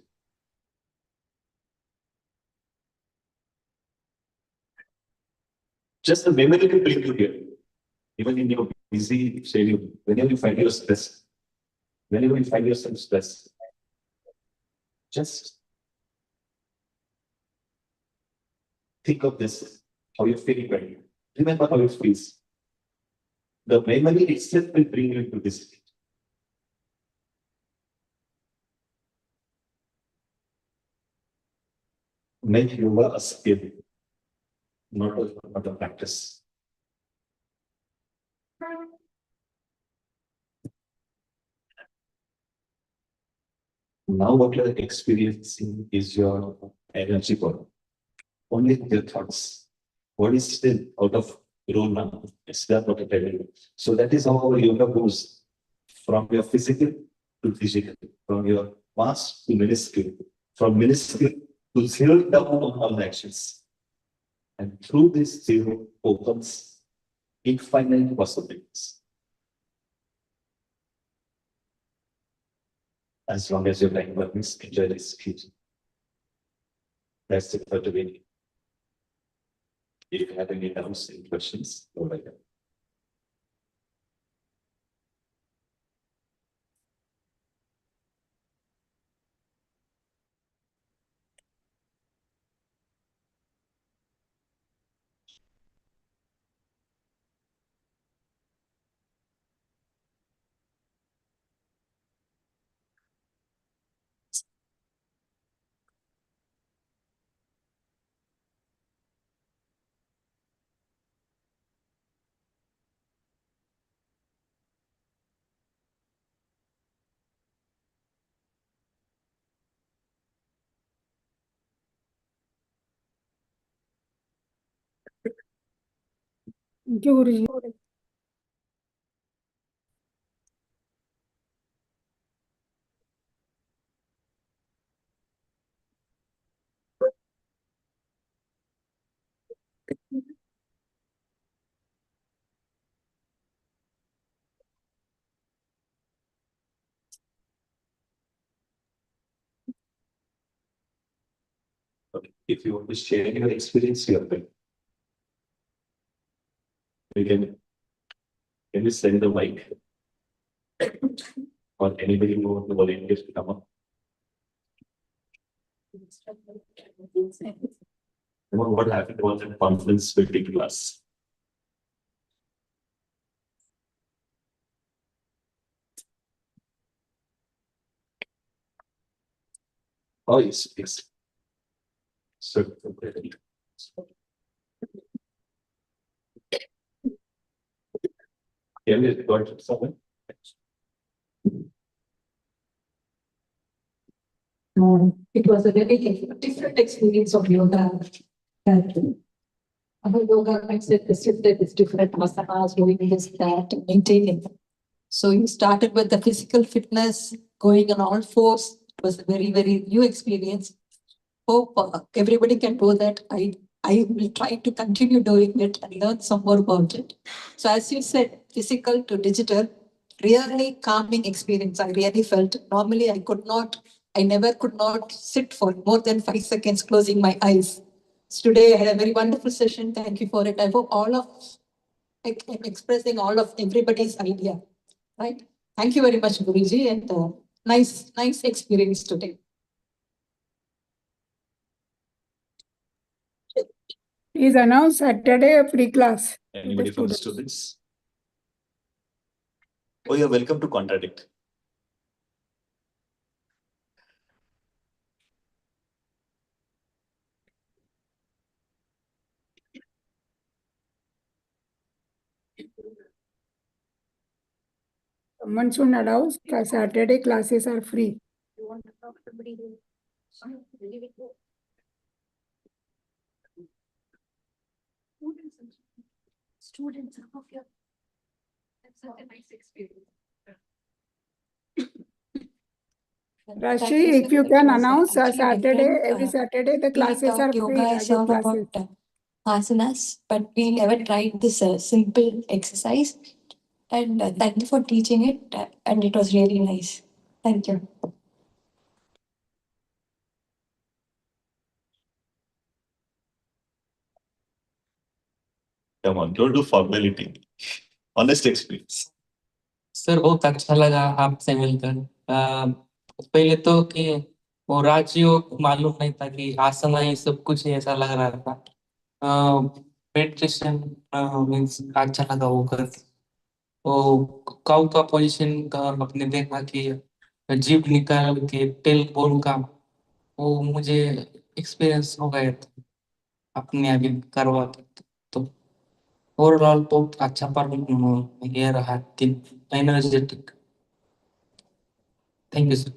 Just the memory will bring you here. Even in your busy schedule, whenever you find yourself stressed, whenever you find yourself stressed, just think of this, how you're feeling right now. Remember how it feels. The memory itself will bring you into this state. Make yoga a skill, not a practice. Now what you're experiencing is your energy body. Only your thoughts. What is still out of role now? It's that what I tell you. So that is how our yoga goes from your physical to digital, from your mass to minuscule, from minuscule to zero down on all actions. And through this zero opens infinite possibilities. As long as your mind works, enjoy this future. That's it for today. If you have any doubts and questions, go ahead. Okay. If you want to share your experience, you can you send the mic or anybody who wants to volunteer to come up? What happened was a conference will take class. Oh, yes, yes. So, can we record someone? was a very different experience of yoga. And our yoga mindset is shifted, it's different asanas, doing this, that, maintaining. So you started with the physical fitness, going on all fours. It was a very, very new experience. Hope everybody can do that. I will try to continue doing it and learn some more about it. So as you said, physical to digital, really calming experience. I really felt normally I never could not sit for more than 5 seconds closing my eyes. So today I had a very wonderful session. Thank you for it. I hope I'm expressing all of everybody's idea, right? Thank you very much, Guruji, and nice experience today. Is announced Saturday a free class. Anybody from the students? Oh, you're welcome to contradict. Someone should announce that Saturday classes are free. You want to talk to somebody who? Students of your. That's such a nice experience. Rashi, if you can announce Saturday, every Saturday the classes are free. Yoga is all classes. about asanas, but we never tried this simple exercise. And thank you for teaching it, and it was really nice. Thank you. Come on, don't do formality. Honest experience. Sir बहुत अच्छा लगा आपसे मिलकर। पहले तो कि वो राजयोग मालूम नहीं था कि आसन है सब कुछ ऐसा लग रहा था। मेडिटेशन मीन्स अच्छा लगा वो कर। वो काउ का पोजीशन का आपने देखा कि जीभ निकाल के टेल बोन का वो मुझे एक्सपीरियंस हो गया था अपने आगे करवा के। तो ओवरऑल बहुत अच्छा पर ये रहा दिन energetic. Thank you sir.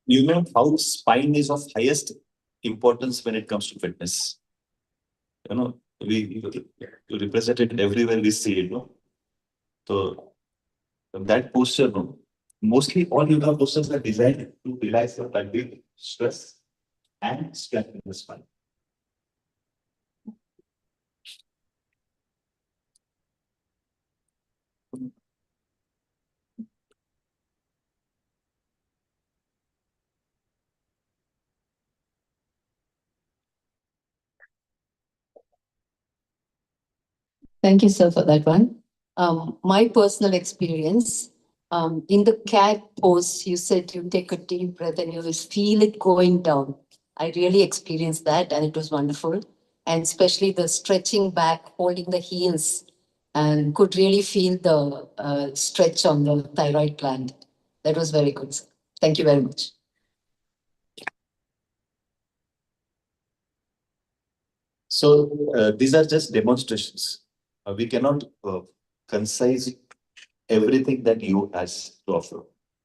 You know how spine is of highest importance when it comes to fitness. You know, we represent it everywhere we see it, no? So that posture, no? Mostly all yoga postures are designed to realize the pelvic stress and strengthen the spine. Thank you, sir, for that one. My personal experience, in the cat pose, you said you take a deep breath and you will feel it going down. I really experienced that and it was wonderful. And especially the stretching back, holding the heels, and could really feel the stretch on the thyroid gland. That was very good, sir. Thank you very much. So these are just demonstrations. We cannot concise everything that you has to offer.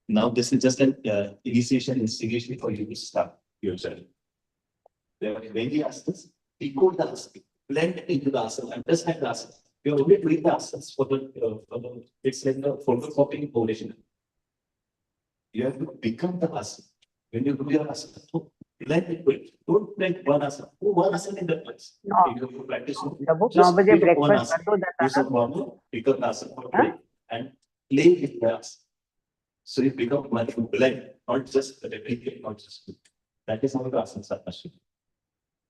Now this is just an initiation, instigation for you to start your journey. There are many asanas, decode the asana, blend into the asana, understand the asana. We are only doing the asanas for the it's like the photocopying position. You have to become the asana. When you do your asana, so blend into it. Don't blend one asana. Do one asana in that place. If you practice, just pick up one asana. Do some normal, pick up the asana for play and play with the asana. So you become one to blend, not just replicate, not just do. That is how the asanas are achieved.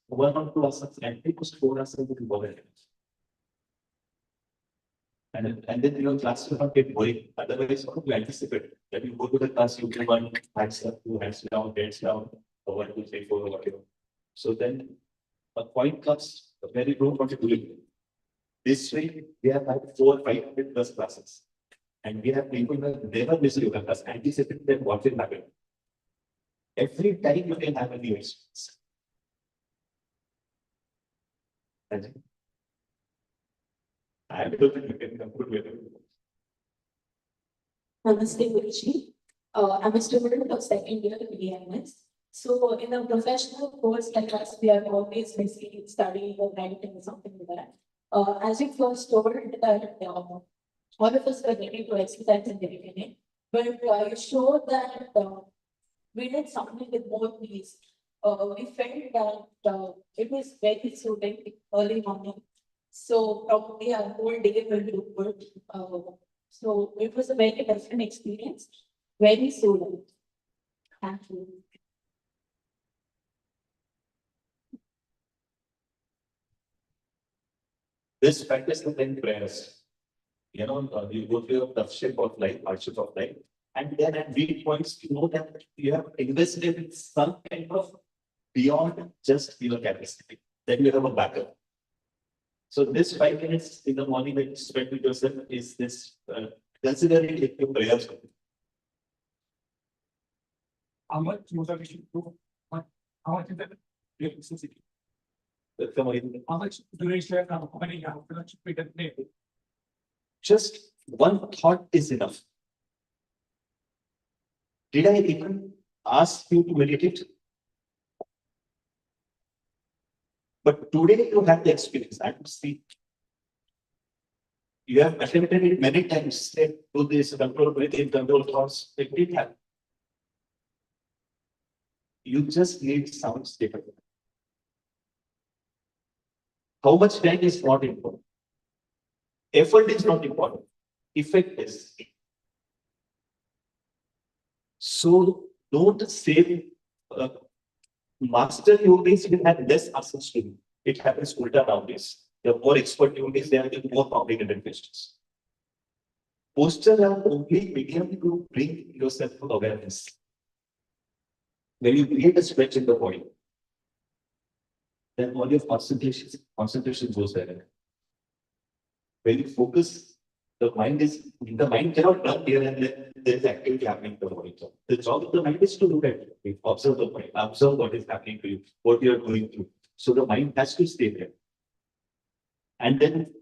One or two asanas and take us 4 asanas to go ahead. And then your class will not get boring. Otherwise, you anticipate that you go to the class, you do one hands up, 2 hands down, or 1, 2, 3, 4, or whatever. So then a point comes where you don't want to do it. This way, we have had 400-500 plus classes. And we have people who have never missed yoga class, anticipating that what will happen. Every time you can have a new experience. I don't think you can conclude with it. Namaste, Guruji. I'm a student of second year BMS. So in a professional course like us, we are always basically studying or writing or something like that. As you first told that all of us were ready to exercise in the beginning, but you showed that we did something with more peace. We felt that it was very soothing early morning. So probably our whole day will do good. So it was a very different experience, very soothing. Thank you. This practice of 10 prayers. You know, you go through a tough shape of life, hardship of life, and then at weak points, you know that you have invested in some kind of beyond just your capacity, then you have a backup. So this 5 minutes in the morning that you spend with yourself is this considering your prayers. How much user we should do? How much is that? Necessity. How much duration? How many hours should be done? Just one thought is enough. Did I even ask you to meditate? But today you have the experience. I could see. You have attempted it many times. Do this, control breathing, control thoughts. It did happen. You just need sound stable. How much time is not important. Effort is not important. Effect is. So don't say master yogis will have less answers to you. It happens ulta nowadays. The more expert yogis, they are the more complicated questions. Postures are only medium to bring yourself to awareness. When you create a stretch in the body, then all your concentration goes there. When you focus, the mind cannot run here and then there is activity happening in the body. So the job of the mind is to look at it, observe the mind, observe what is happening to you, what you are going through. So the mind has to stay there. And then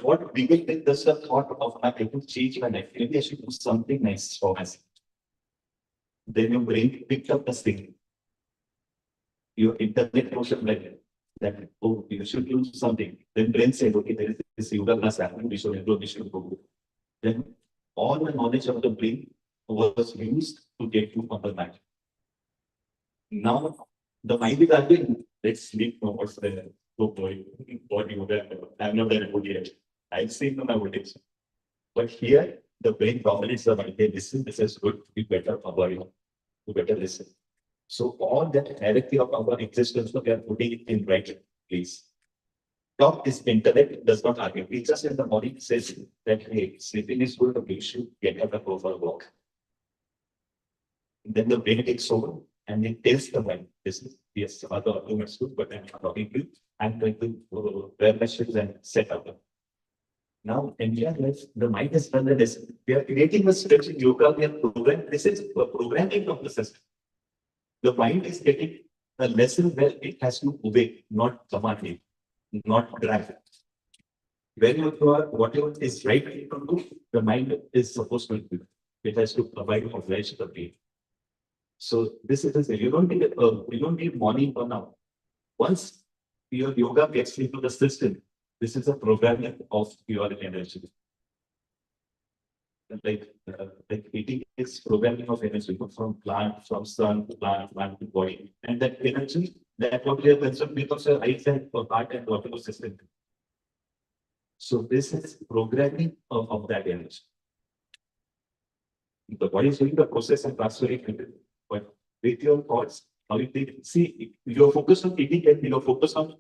what begins with just the thought of I can change my life. Maybe I should do something nice for myself. Then your brain picked up the thing. Your internet motion like that, oh, you should do something. Then brain said, okay, there is this yoga class happening, we should go. Then all the knowledge of the brain was used to get you on the mat. Now the mind is arguing, let's sleep no more than go boy, body yoga. I'm not there yet. I've seen my voltage. But here the brain dominates the mind. Hey, this is good, you better avoid, you better listen. So all that hierarchy of our existence, we are putting it in right place. Talk is intellect, does not argue. It just in the morning says that, hey, sleeping is good, but you should get up and go for a walk. Then the brain takes over and it tells the mind, this is, yes, other arguments good, but I'm not talking to you. I'm going to wear my shoes and set up. Now, in your life, the mind has done the lesson. We are creating a stretch in yoga, we are programming. This is programming of the system. The mind is getting a lesson where it has to obey, not command it, not drive. When you are, whatever is right to do, the mind is supposed to do. It has to provide for flesh the pain. So this is you don't need morning or now. Once your yoga gets into the system, this is a programming of your energy. Like eating is programming of energy from plant, from sun to plant to body. And that energy, that what we have consumed becomes a right hand for heart and water system. So this is programming of that energy. The body is doing the process and transferring it. But with your thoughts, how you think, see, you're focused on eating and you're focused on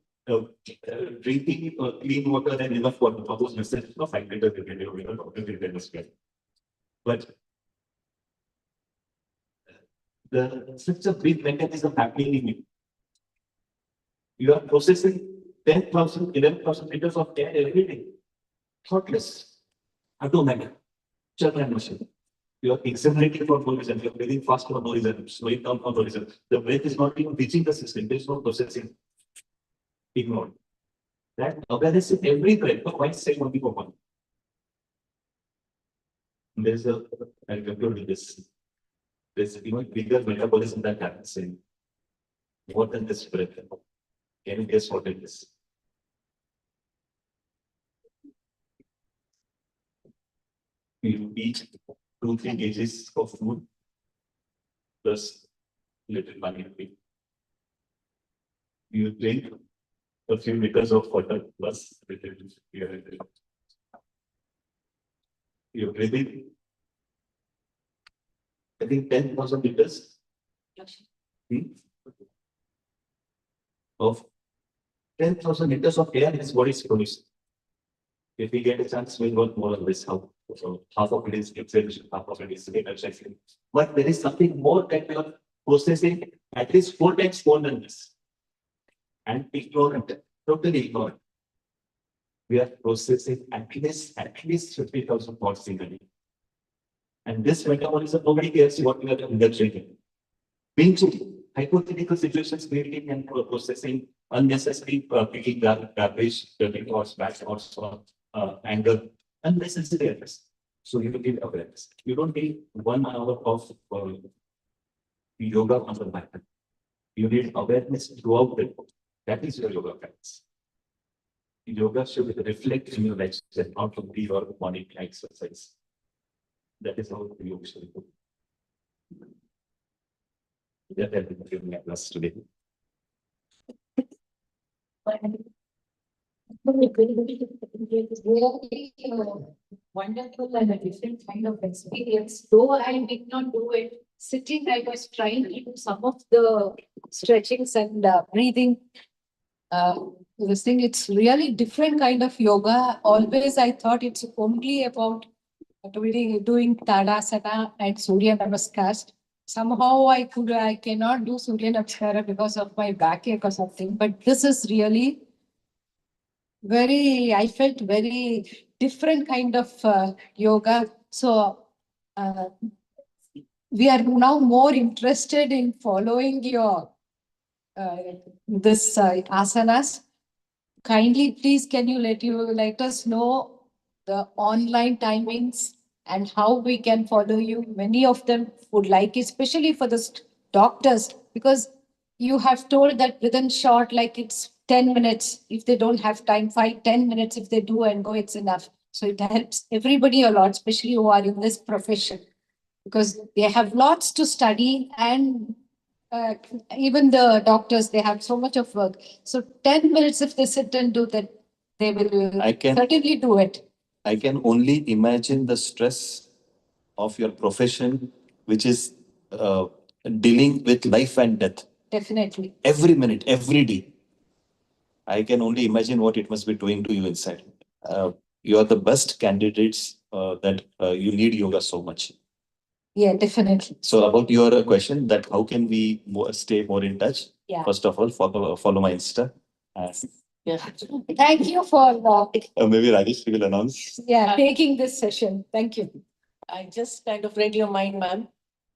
drinking clean water and enough water for those messages of 5 liters a day. But such a big mechanism happening in you. You are processing 10,000, 11,000 liters of air every day. Thoughtless. Automatic. Children machine. You are exhilarating for no reason. You are breathing fast for no reason. Slowing down for no reason. The breath is not even reaching the system. There is no processing. Ignored. That awareness in every breath, for 1 second only for one. There's a, I'll conclude with this. There's even bigger metabolism that happens in more than this breath. Can you guess what it is? You eat 2-3 kgs of food plus little money. You drink a few liters of water plus little beer. You're breathing, I think 10,000 liters of 10,000 liters of air is what is produced. If we get a chance, we'll work more on this. How so half of it is exchange, half of it is recycling. But there is something more that we are processing at least 4 times more than this. And ignorant, totally ignorant. We are processing at least 50,000 parts in a day. And this metabolism, nobody cares what we are indulging. Being hypothetical situations, creating and processing unnecessary picking garbage, dirty thoughts, bad thoughts, anger, unnecessary awareness. So you need awareness. You don't need 1 hour of yoga on the mat. You need awareness throughout the day. That is your yoga practice. Yoga should reflect in your lifestyle, not to be your morning exercise. That is how the yoga should go. That has been given at last today. Wonderful and a different kind of experience. Though I did not do it sitting, I was trying to do some of the stretchings and breathing. This thing, it's really different kind of yoga. Always I thought it's only about doing Tadasana and Surya Namaskars. Somehow I cannot do Surya Namaskara because of my backache or something. But this is really I felt very different kind of yoga. So we are now more interested in following your this asanas. Kindly, please, can you let us know the online timings and how we can follow you? Many of them would like, especially for the doctors, because you have told that within short, like it's 10 minutes. If they don't have time, 5-10 minutes, if they do and go, it's enough. So it helps everybody a lot, especially who are in this profession, because they have lots to study, and even the doctors, they have so much of work. So 10 minutes, if they sit and do that, they will certainly do it. I can only imagine the stress of your profession, which is dealing with life and death. Definitely. Every minute, every day. I can only imagine what it must be doing to you inside. You are the best candidates that you need yoga so much. Yeah, definitely. So about your question that how can we stay more in touch? Yeah. First of all, follow my Insta. Yeah. Thank you for Maybe Rajesh will announce. taking this session. Thank you. I just kind of read your mind, ma'am.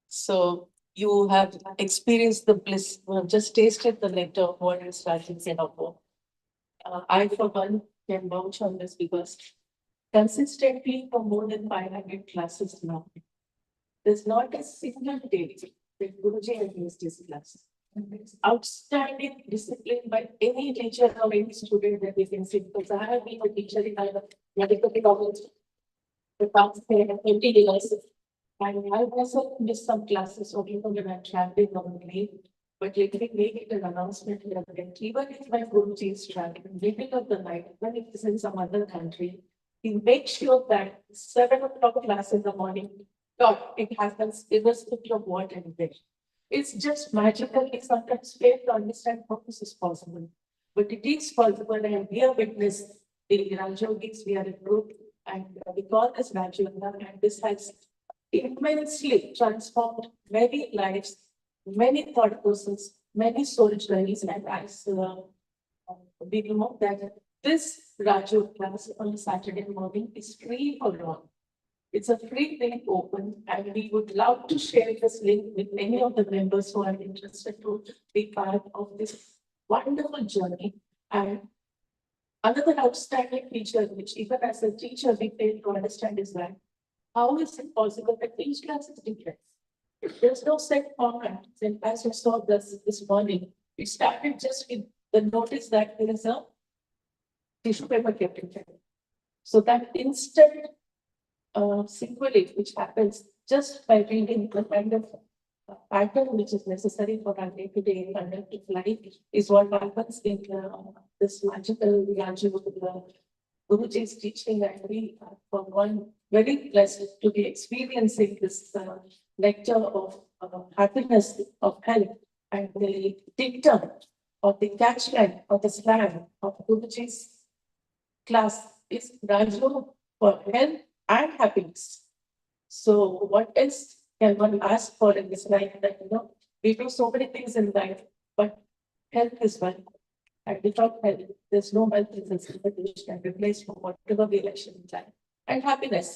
So you have experienced the bliss, you have just tasted the nectar of what is Rajin Singapore. I, for one, can vouch on this because consistently for more than 500 classes now, there's not a single day that Guruji has missed his class. It's outstanding discipline by any teacher or any student that we can see, because I have been a teacher in a medical college the past 20 years. And I also missed some classes or even when I'm traveling on leave. But let me make it an announcement here that even if my Guruji is traveling, middle of the night, even if it's in some other country, he makes sure that 7 o'clock class in the morning, it happens irrespective of what and when. It's just magical. It's sometimes fair to understand how this is possible. But it is possible, and we have witnessed the Rajyogis, we are a group, and we call this Rajyoga, and this has immensely transformed many lives, many thought processes, many soul journeys, and as we know that this Raju class on Saturday morning is free for all. It's a free link open, and we would love to share this link with any of the members who are interested to be part of this wonderful journey. And another outstanding feature, which even as a teacher we fail to understand, is that how is it possible that each class is different? There's no set format. And as you saw this morning, we started just with the notice that there is a tissue paper kept in front. So that instant sequelae which happens just by reading the kind of pattern which is necessary for our day-to-day conduct of life is what happens in this magical Guruji's teaching. And we are for one very blessed to be experiencing this lecture of happiness, of health, and the dictum or the catchline or the slang of Guruji's class is Raju for health and happiness. So what else can one ask for in this life? That we do so many things in life, but health is one. And without health, there's no health which can replace for whatever we election in time. And happiness.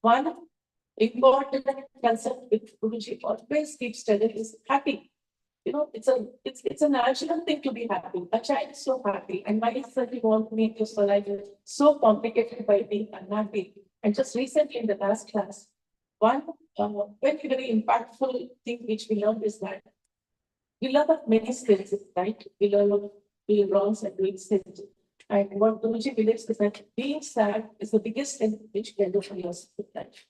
One important concept which Guruji always keeps telling is happy. It's a natural thing to be happy. A child is so happy, and why is that we want to make this life so complicated by being unhappy? And just recently in the last class, one very, very impactful thing which we learned is that we learn of many skills, right? We learn of doing wrongs and doing sins. And what Guruji believes is that being sad is the biggest thing which you can do for yourself in life.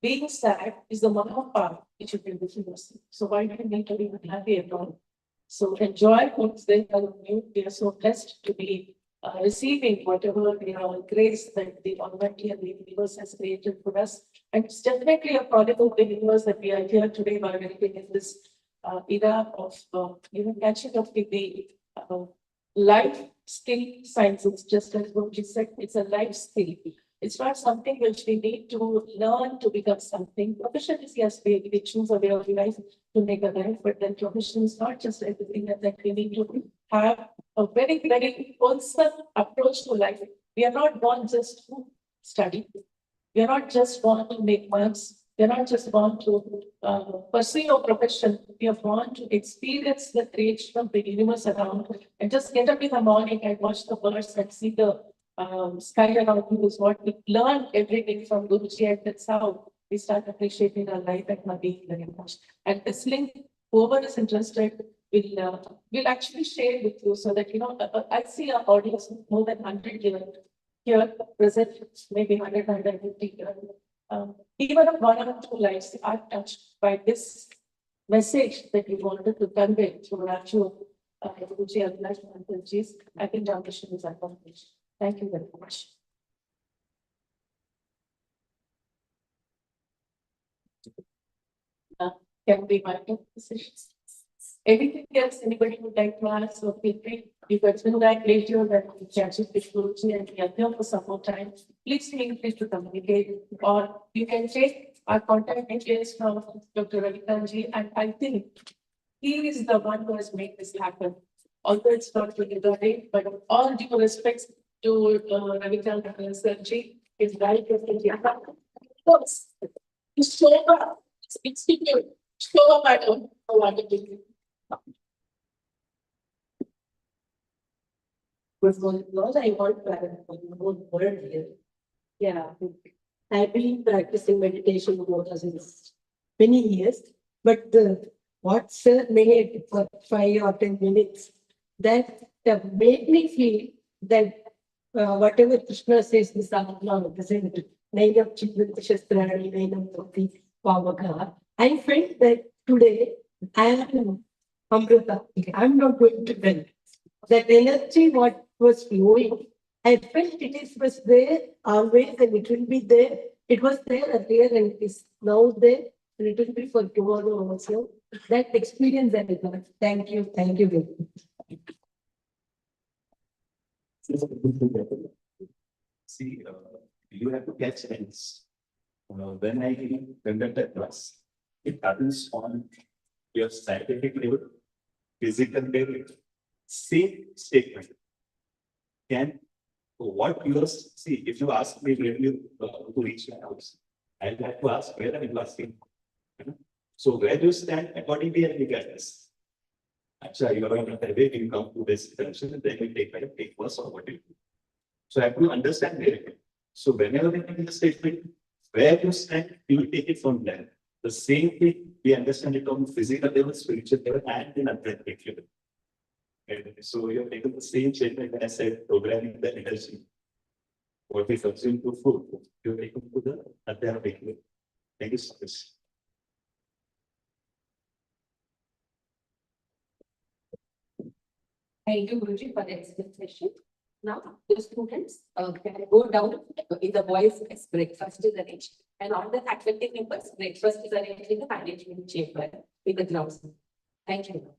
Being sad is the part which you can do for yourself. So why do you need to be happy at all? So enjoy what's there around you. We are so blessed to be receiving whatever grace that the Almighty and the universe has created for us. And it's definitely a product of the universe that we are here today by everything in this era of catching up with the life skill sciences. Just as what you said, it's a life skill. It's not something which we need to learn to become something. Profession is, yes, we choose a way of life to make a life, but then profession is not just everything that we need to have a very, very wholesome approach to life. We are not born just to study. We are not just born to make marks. We are not just born to pursue a profession. We are born to experience the creation of the universe around and just get up in the morning and watch the birds and see the sky around you is what we learn everything from Guruji, and that's how we start appreciating our life and our being very much. And this link, whoever is interested, will actually share with you so that I see our audience more than 100 here present, maybe 100, 150 here. Even if one or two lives are touched by this message that we wanted to convey through Raju, Guruji, Abhilash, and Guruji's, I think our mission is accomplished. Thank you very much. Can we wind up decisions? Anything else anybody would like to ask or feel free? If it's been like later that we catch it with Guruji and we are here for some more time, please feel free to communicate, or you can take our contact details from Dr. Ravikanji, and I think he is the one who has made this happen. Although it's not really the day, but all due respects to Ravikanji, his right of India. Show up, institute, show up, madam. First of all, I want to add one word here. Yeah, I've been practicing meditation for many years, but what sir made for 5 or 10 minutes, that made me feel that whatever Krishna says is Atma, isn't it? Nainam Chidvita Shastrani, Nainam Bhakti Pavaka. I felt that today I am Amrita. I'm not going to die. That energy, what was flowing, I felt was there always and it will be there. It was there earlier and it is now there and it will be for tomorrow also. That experience I got. Thank you very much. See, you have to catch hands. When I conduct a class, it happens on your scientific level, physical level, same statement. Can what you see, if you ask me when you to reach my house, I'll have to ask where are you asking? So where do you stand accordingly and you get this? Actually, you are on the highway, you come to this junction, then you take first or what you do. So I have to understand where. So whenever we make a statement, where you stand, you will take it from there. The same thing, we understand it on physical level, spiritual level, and in athletic level. And so you're taking the same statement when I said programming the energy. What we consume to food, you're taking to the athletic level. Thank you so much. Thank you, Guruji, for the excellent session. Now, the students can go down in the boys' breakfast is arranged, and all the faculty members' breakfast is arranged in the management chamber in the grounds. Thank you.